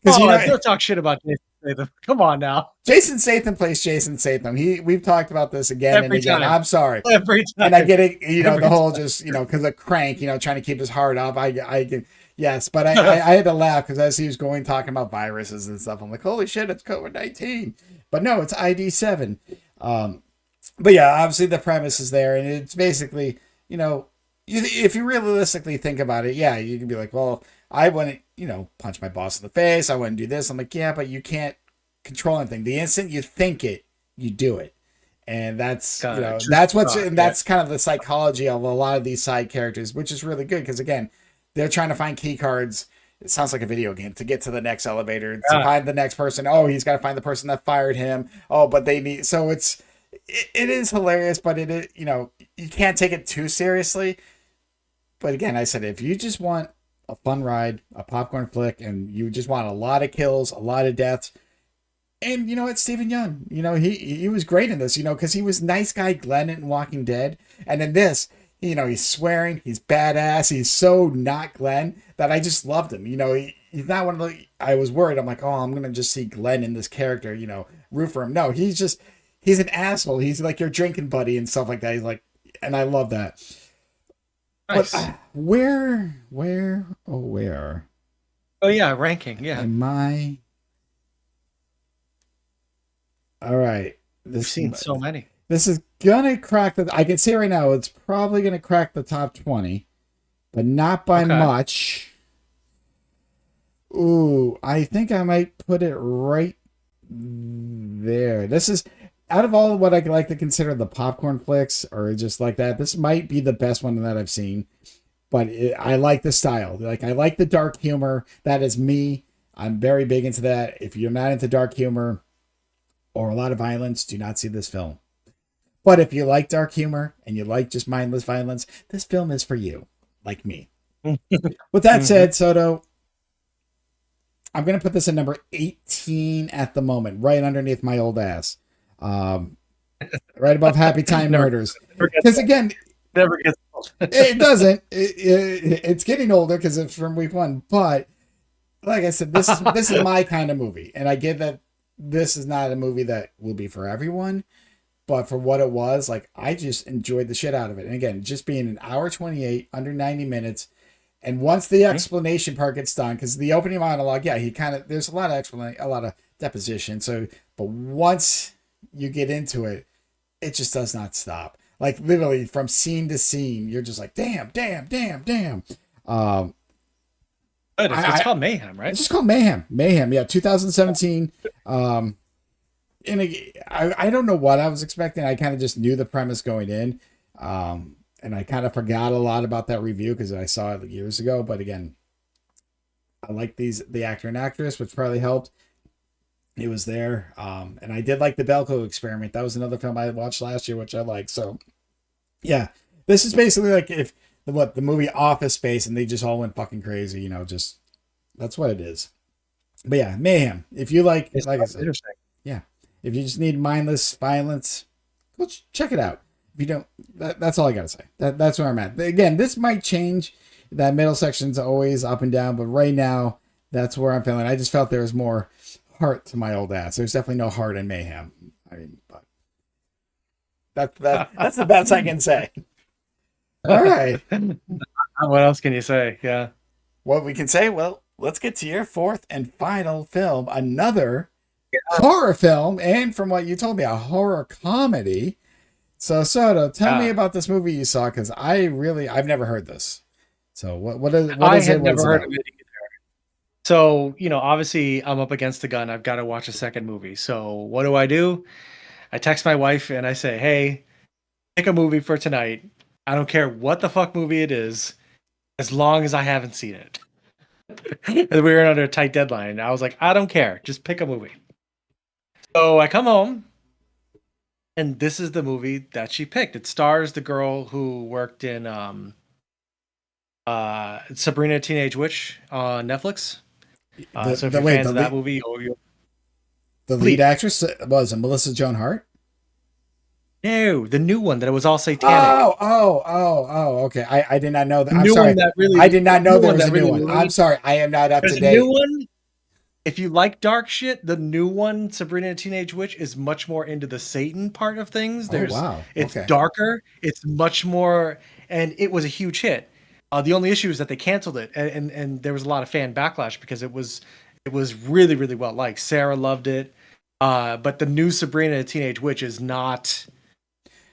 Because don't talk shit about Jason Statham. Come on now. Jason Statham plays Jason Statham. We've talked about this again and Every again. time. I'm sorry. Every time. And I get it, Every the whole time. just, because of Crank, trying to keep his heart up. I get, yes, but I had to laugh because as he was going talking about viruses and stuff, I'm like, holy shit, it's COVID-19. But no, it's ID7. But yeah, obviously the premise is there, and it's basically, if you realistically think about it, yeah, you can be like, well, I wouldn't, punch my boss in the face. I wouldn't do this. I'm like, yeah, but you can't control anything. The instant you think it, you do it. And that's, that's kind of the psychology of a lot of these side characters, which is really good because again, they're trying to find key cards. It sounds like a video game to get to the next elevator, to find the next person. Oh, he's got to find the person that fired him. Oh, but they need, so it is hilarious, but it is, you can't take it too seriously. But again, I said, if you just want a fun ride, a popcorn flick, and you just want a lot of kills, a lot of deaths, and it's Stephen Yeun. He was great in this, because he was nice guy Glenn in Walking Dead. And in this, he's swearing, he's badass, he's so not Glenn that I just loved him. He's not one of the, I was worried. I'm like, oh, I'm going to just see Glenn in this character, root for him. No, he's an asshole. He's like your drinking buddy and stuff like that. He's like, and I love that. Nice. But where Oh yeah, ranking. Yeah. am I? All right. We've seen so many. This is gonna crack the. I can see right now. It's probably gonna crack the top 20, but not by much. Ooh, I think I might put it right there. This is out of all what I like to consider the popcorn flicks or just like that. This might be the best one that I've seen, but I like the style. Like I like the dark humor. That is me. I'm very big into that. If you're not into dark humor or a lot of violence, do not see this film. But if you like dark humor and you like just mindless violence, this film is for you, like me. With that said, Soto, I'm going to put this at number 18 at the moment, right underneath my old ass. Right above Happy Time Murders. Because again, never gets old. It doesn't. It's getting older because it's from week one. But like I said, this is my kind of movie. And I get that this is not a movie that will be for everyone. But for what it was, like I just enjoyed the shit out of it. And again, just being an hour 28, under 90 minutes. And once the explanation part gets done, because the opening monologue, yeah, there's a lot of explanation, a lot of deposition. So, but once you get into it, it just does not stop. Like literally from scene to scene, you're just like, damn, damn, damn, damn. It's called Mayhem, right? It's just called Mayhem. Mayhem, yeah, 2017. And I don't know what I was expecting. I kind of just knew the premise going in. And I kind of forgot a lot about that review because I saw it years ago. But again, I like the actor and actress, which probably helped. It was there. And I did like the Belko Experiment. That was another film I watched last year, which I liked. So, yeah. This is basically like the movie Office Space and they just all went fucking crazy. Just that's what it is. But yeah, Mayhem. If you like I said, interesting. Yeah. If you just need mindless violence, go check it out. If you don't, that's all I gotta say. That's where I'm at. Again, this might change. that middle section's always up and down, but right now that's where I'm feeling. I just felt there was more heart to my old ass. There's definitely no heart in Mayhem. I mean, but that's the best I can say. All right. What else can you say? Yeah. What we can say, well, let's get to your fourth and final film, another horror film, and from what you told me, a horror comedy. So Soto, tell me about this movie you saw, because I've never heard this. So what is I it? had What is never it heard about? of it either. So, obviously I'm up against the gun. I've got to watch a second movie. So what do? I text my wife and I say, hey, pick a movie for tonight. I don't care what the fuck movie it is, as long as I haven't seen it. We were under a tight deadline. I was like, I don't care. Just pick a movie. So I come home, and this is the movie that she picked. It stars the girl who worked in Sabrina Teenage Witch on Netflix. So if you're fans of that movie, the lead actress was Melissa Joan Hart. No, the new one that it was all satanic. Okay. I did not know that. The I'm new sorry. one that really, I did not know there was a new really one. I'm sorry. I am not up There's to a date. new one. If you like dark shit, the new one, Sabrina the Teenage Witch, is much more into the Satan part of things. Oh wow. It's Okay. darker. It's much more, and it was a huge hit. The only issue is that they canceled it, and there was a lot of fan backlash because it was really really well liked. Sarah loved it, but the new Sabrina the Teenage Witch is not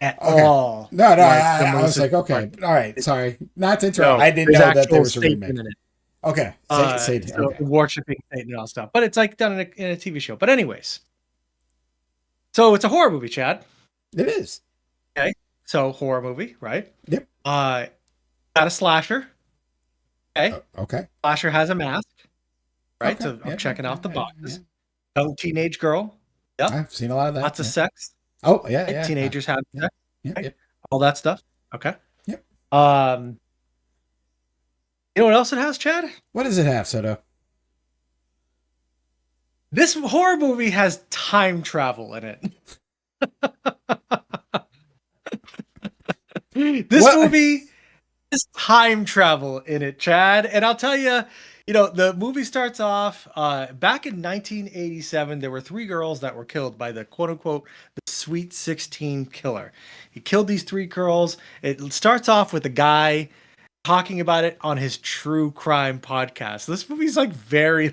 at all. No. Like I was like, okay, all right. Sorry, not to interrupt. No, I didn't know that there was a Satan remake. in it. Okay. So worshiping Satan and all stuff, but it's like done in a TV show. But anyways, so it's a horror movie, Chad. It is. Okay, so horror movie, right? Yep. Got a slasher. Okay. Okay. Slasher has a mask, right? Okay. So I'm checking off the boxes. Yeah. Young teenage girl. Yep. I've seen a lot of that. Lots of sex. Oh yeah, Right? yeah. Teenagers have sex. Yep. Right? All that stuff. Okay. Yep. You know what else it has, Chad? What does it have, Soto? This horror movie has time travel in it. This movie has time travel in it, Chad. And I'll tell you, the movie starts off back in 1987. There were 3 girls that were killed by the quote unquote the Sweet 16 killer. He killed these 3 girls. It starts off with a guy talking about it on his true crime podcast. This movie's like very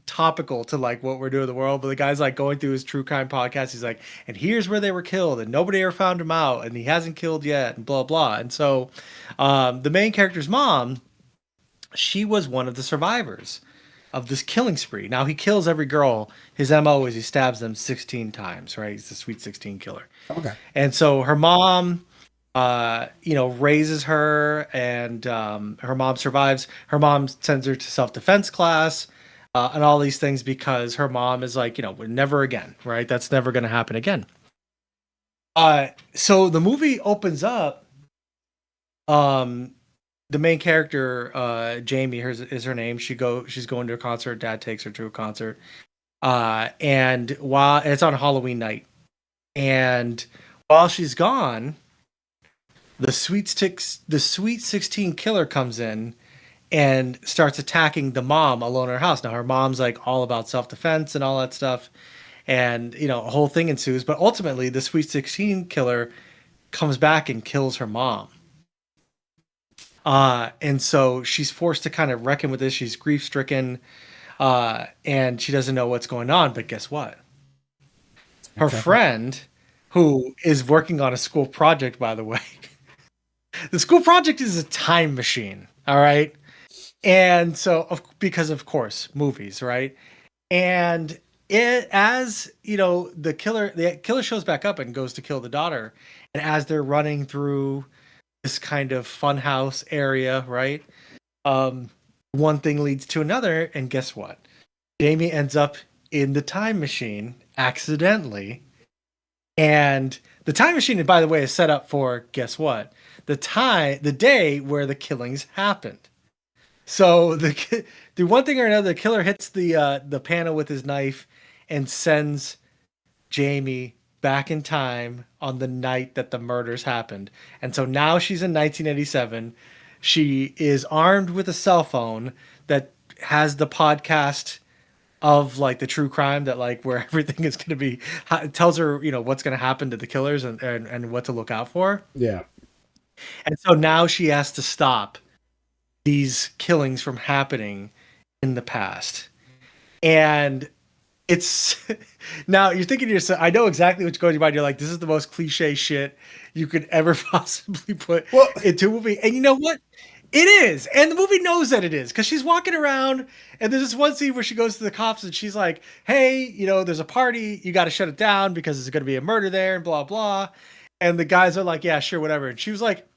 topical to like what we're doing in the world, but the guy's like going through his true crime podcast. He's like, and here's where they were killed, and nobody ever found him out, and he hasn't killed yet, and blah blah. And so the main character's mom, she was one of the survivors of this killing spree. Now he kills every girl. His MO is he stabs them 16 times, right? He's the Sweet 16 killer. Okay. And so her mom raises her, and her mom survives. Her mom sends her to self-defense class, and all these things because her mom is like, never again, right? That's never going to happen again. So the movie opens up, the main character, Jamie is her name. She's going to a concert. Dad takes her to a concert. And it's on Halloween night, and while she's gone, the Sweet 16 killer comes in and starts attacking the mom alone in her house. Now her mom's like all about self-defense and all that stuff, and a whole thing ensues. But ultimately, the Sweet 16 killer comes back and kills her mom. And so she's forced to kind of reckon with this. She's grief-stricken, and she doesn't know what's going on. But guess what? Her friend, who is working on a school project, by the way. The school project is a time machine, all right? And so, because of course, movies, right? And the killer shows back up and goes to kill the daughter. And as they're running through this kind of funhouse area, right? One thing leads to another, and guess what? Jamie ends up in the time machine accidentally. And the time machine, by the way, is set up for, guess what? The day where the killings happened. So through one thing or another, the killer hits the panel with his knife and sends Jamie back in time on the night that the murders happened. And so now she's in 1987. She is armed with a cell phone that has the podcast of like the true crime that like where everything is going to be, it tells her, what's going to happen to the killers and what to look out for. Yeah. And so now she has to stop these killings from happening in the past. And it's now you're thinking to yourself, I know exactly what's going through your mind. You're like, this is the most cliche shit you could ever possibly put Well, into a movie. And you know what? It is. And the movie knows that it is because she's walking around and there's this one scene where she goes to the cops and she's like, hey, there's a party. You got to shut it down because there's going to be a murder there and blah, blah. And the guys are like, yeah, sure, whatever. And she was like,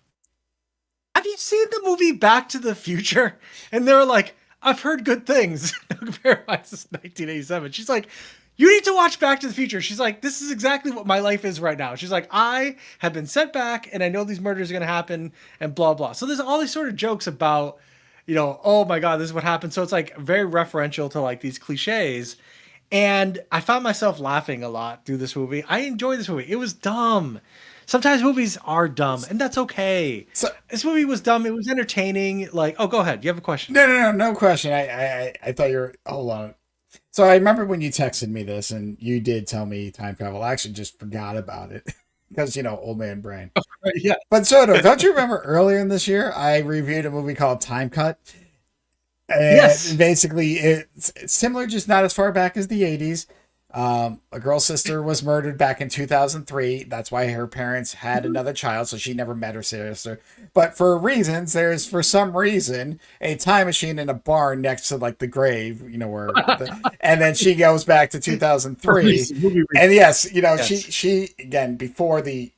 have you seen the movie Back to the Future? And they were like, I've heard good things. Bear in mind, this is 1987. She's like, you need to watch Back to the Future. She's like, this is exactly what my life is right now. She's like, I have been sent back and I know these murders are going to happen and blah, blah. So there's all these sort of jokes about, oh my God, this is what happened. So it's like very referential to like these cliches. And I found myself laughing a lot through this movie. I enjoyed this movie. It was dumb. Sometimes movies are dumb, and that's okay. So this movie was dumb. It was entertaining. Like, oh, go ahead. You have a question? no question. I thought you were. Hold on. So I remember when you texted me this, and you did tell me time travel. I actually just forgot about it because old man brain. Yeah. But Soto, don't you remember earlier in this year I reviewed a movie called Time Cut? And Yes. basically it's similar, just not as far back as the 80s. A girl's sister was murdered back in 2003. That's why her parents had another child, so she never met her sister. But for reasons, there's for some reason a time machine in a barn next to like the grave, and then she goes back to 2003. And yes, Yes. she again before the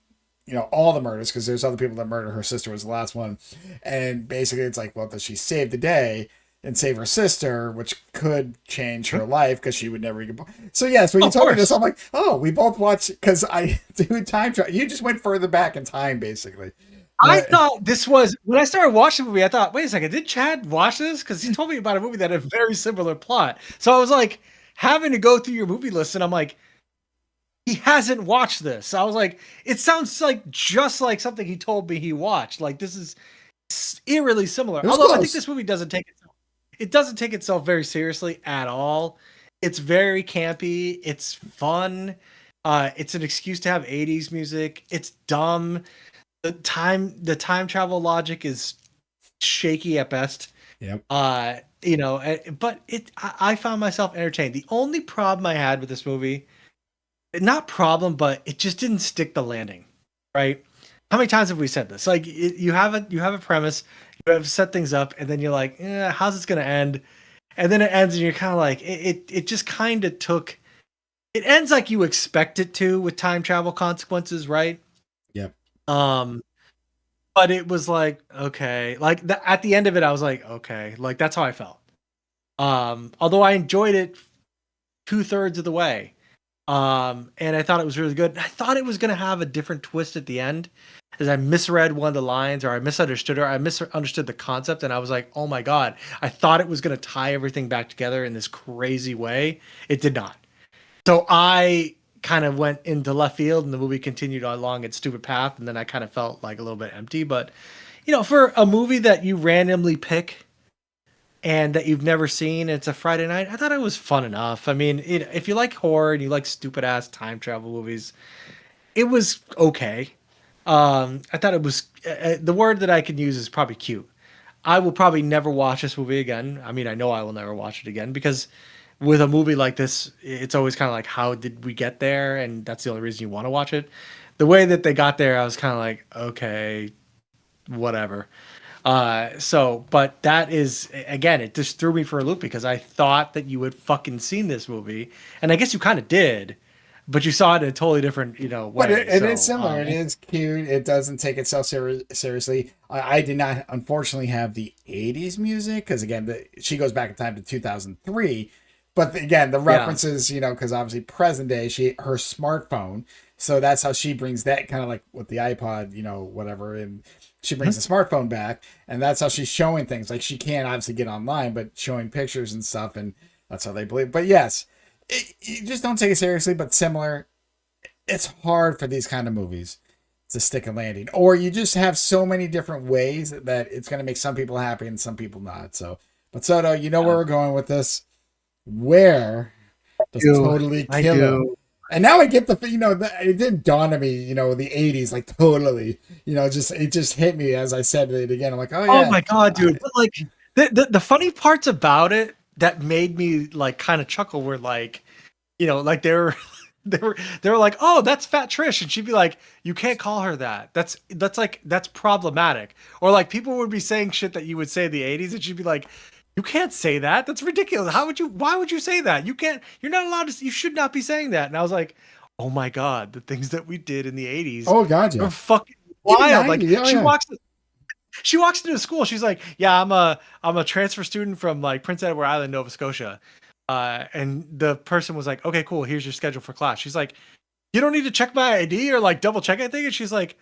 all the murders, because there's other people that murder her sister was the last one. And basically it's like, well, does she save the day and save her sister, which could change her life because she would never get born. So yes, when you told me this, I'm like, oh, we both watched because I do time travel. You just went further back in time, basically. I thought this was when I started watching the movie. I thought, wait a second, did Chad watch this? Because he told me about a movie that had a very similar plot. So I was like having to go through your movie list, and I'm like, he hasn't watched this. So I was like, it sounds like just like something he told me he watched. Like this is eerily similar. Although close. I think this movie doesn't take itself very seriously at all. It's very campy. It's fun. It's an excuse to have 80s music. It's dumb. The time travel logic is shaky at best. Yep. But I found myself entertained. The only problem I had with this movie, not problem, but it just didn't stick the landing, right? How many times have we said this? Like you have a premise, you have set things up, and then you're like, how's this gonna end? And then it ends, and you're kind of like, it just kind of took. It ends like you expect it to with time travel consequences, right? Yep. But it was like, okay, like at the end of it, I was like, okay, like that's how I felt. Although I enjoyed it 2/3 of the way. And I thought it was really good. I thought it was going to have a different twist at the end, as I misread one of the lines, or I misunderstood, or I misunderstood the concept, and I was like, oh my God, I thought it was going to tie everything back together in this crazy way. It did not. So I kind of went into left field, and the movie continued along its stupid path, and then I kind of felt like a little bit empty. But, for a movie that you randomly pick and that you've never seen, it's a Friday night, I thought it was fun enough. I mean, if you like horror and you like stupid ass time travel movies, it was okay. I thought it was the word that I could use is probably cute. I will probably never watch this movie again. I mean, I know I will never watch it again because with a movie like this, it's always kind of like, how did we get there? And that's the only reason you want to watch it. The way that they got there, I was kind of like, okay, whatever. But that is, again, it just threw me for a loop because I thought that you had fucking seen this movie, and I guess you kind of did, but you saw it in a totally different, way. But it is similar. It is cute. It doesn't take itself seriously. I did not, unfortunately, have the 80s music because, again, she goes back in time to 2003. But again, the references, because obviously present day, her smartphone. So that's how she brings that kind of like with the iPod, whatever. And she brings the smartphone back. And that's how she's showing things. Like she can't obviously get online, but showing pictures and stuff. And that's how they believe. But yes, you just don't take it seriously, but similar. it's hard for these kind of movies to stick a landing, or you just have so many different ways that it's going to make some people happy and some people not. So, but Soto, you know where Yeah. we're going with this. Where does do. totally I kill it? do. And now I get it didn't dawn on me, the 80s, like totally, just, it just hit me as I said it again. I'm like, oh Oh yeah. my god, I, dude! But like the funny parts about it that made me like kind of chuckle were like, like they were like, oh, that's Fat Trish, and she'd be like, you can't call her that. That's problematic. Or like people would be saying shit that you would say in the '80s, and she'd be like, you can't say that. That's ridiculous. How would you? Why would you say that? You can't. You're not allowed to. You should not be saying that. And I was like, oh my god, the things that we did in the '80s oh god, were yeah. fucking Even wild. Like 90, oh yeah. she walks into school. She's like, "Yeah, I'm a transfer student from like Prince Edward Island, Nova Scotia." And the person was like, "Okay, cool. Here's your schedule for class." She's like, "You don't need to check my ID or like double check anything." And she's like,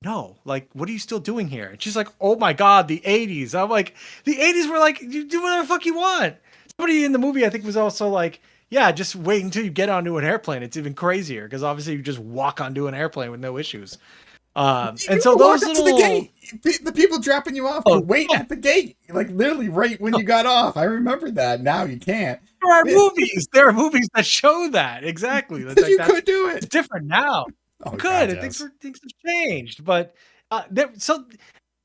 "No, like, what are you still doing here?" And she's like, "Oh my god, the '80s." I'm like, "The '80s were like, you do whatever the fuck you want." Somebody in the movie, I think, was also like, "Yeah, just wait until you get onto an airplane. It's even crazier because obviously you just walk onto an airplane with no issues." And You so could walk those up to the little gate. The people dropping you off oh, could wait oh, at the gate, like literally right when you got off. I remember that. Now you can't. There are movies that show that exactly. That's Because like you could do it's it. different now. Oh You could, God, and yes. things have changed, but so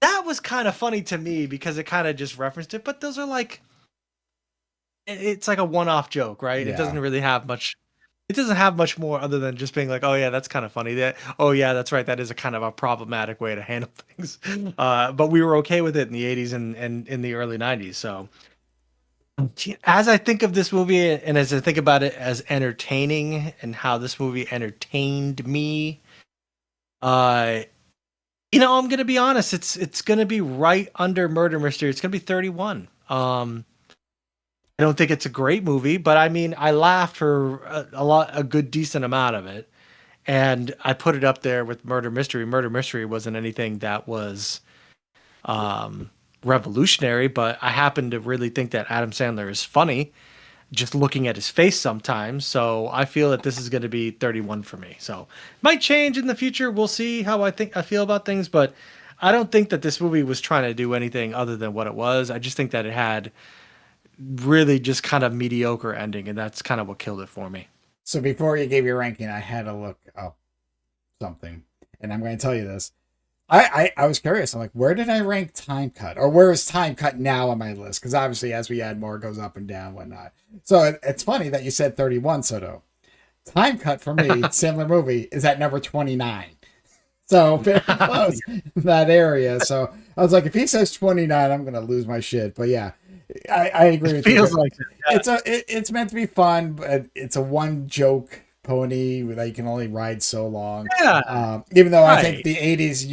that was kind of funny to me because it kind of just referenced it. But those are like it's like a one-off joke, right? It doesn't Yeah. really have much. It doesn't have much more other than just being like, oh yeah, that's kind of funny. That oh yeah, that's right. That is a kind of a problematic way to handle things. But we were okay with it in the '80s and in the early '90s. So as I think of this movie and as I think about it as entertaining and how this movie entertained me, uh, I'm gonna be honest. It's gonna be right under Murder Mystery. It's gonna be 31. I don't think it's a great movie, but I mean, I laughed for a good decent amount of it, and I put it up there with Murder Mystery. Murder Mystery wasn't anything that was um, revolutionary, but I happen to really think that Adam Sandler is funny just looking at his face sometimes. So I feel that this is going to be 31 for me. So might change in the future. We'll see how I feel about things, but I don't think that this movie was trying to do anything other than what it was. I just think that it had really just kind of mediocre ending, and that's kind of what killed it for me. So before you gave your ranking, I had to look up something, and I'm going to tell you this. I was curious. I'm like, where did I rank Time Cut, or where is Time Cut now on my list? Because obviously, as we add more, it goes up and down, whatnot. So it's funny that you said 31, Soto. Time Cut for me, similar movie, is at number 29. So very close in that area. So I was like, if he says 29, I'm gonna lose my shit. But yeah, I agree It with feels you. like it. Yeah. It's meant to be fun, but it's a one joke pony that you can only ride so long. Yeah, Even though I think right. the 80s,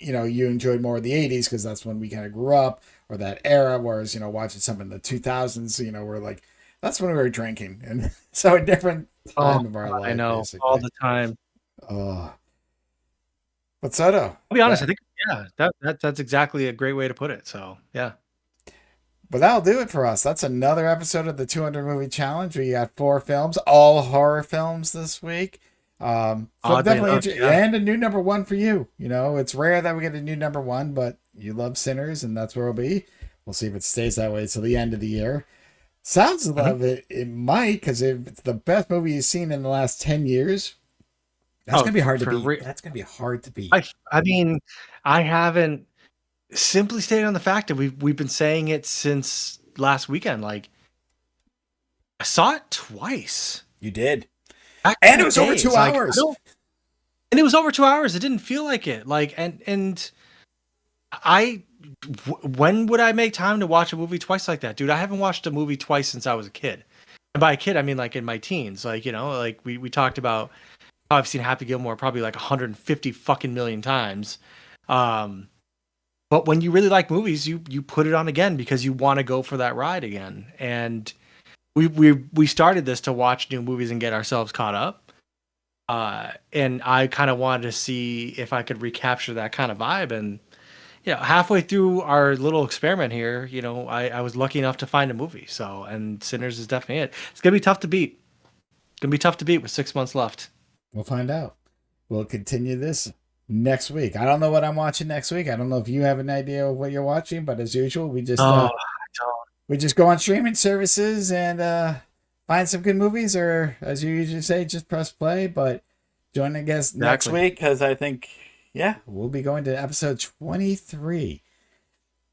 you enjoyed more of the 80s because that's when we kind of grew up, or that era. Whereas watching some in the 2000s, we're like, that's when we were drinking, and so a different Oh, time of our I life, know all basically. the time. Oh, but Soto, I'll be honest. I that think yeah, that's exactly a great way to put it. So yeah. but that'll do it for us. That's another episode of the 200 movie challenge. We got 4 films, all horror films this week. So Oddly definitely, enough, yeah. and a new number one for you. It's rare that we get a new number one, but you love Sinners, and that's where it'll be. We'll see if it stays that way till the end of the year. Sounds Mhm. of it, it might, because if it's the best movie you've seen in the last 10 years, that's Oh, gonna be hard to for beat. real. That's gonna be hard to beat. I mean, I haven't simply stated on the fact that we've been saying it since last weekend. Like I saw it twice, You did, back to and it back was over two days. Like I hours. don't, and it was over 2 hours. It didn't feel like it. Like and I, when would I make time to watch a movie twice like that, dude? I haven't watched a movie twice since I was a kid. And by a kid, I mean like in my teens. Like like we talked about how I've seen Happy Gilmore probably like 150 fucking million times. Um, but when you really like movies, you put it on again because you want to go for that ride again. And we started this to watch new movies and get ourselves caught up. And I kind of wanted to see if I could recapture that kind of vibe. And halfway through our little experiment here, I was lucky enough to find a movie. So, and Sinners is definitely it. It's gonna be tough to beat. It's gonna be tough to beat with 6 months left. We'll find out. We'll continue this next week. I don't know what I'm watching next week. I don't know if you have an idea of what you're watching, but as usual, Oh, I don't. we just go on streaming services and find some good movies, or as you usually say, just press play. But join us next Exactly. week because I think, yeah, we'll be going to episode 23.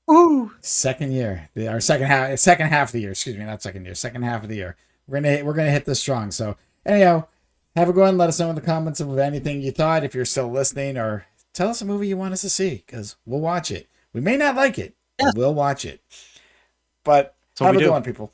Ooh. Second year, our second half of the year. Excuse me, not second year, second half of the year. We're gonna hit this strong. So anyhow, have a go and let us know in the comments of anything you thought. If you're still listening, or tell us a movie you want us to see because we'll watch it. We may not like it, Yeah. but we'll watch it. But So have we a good do. one, people.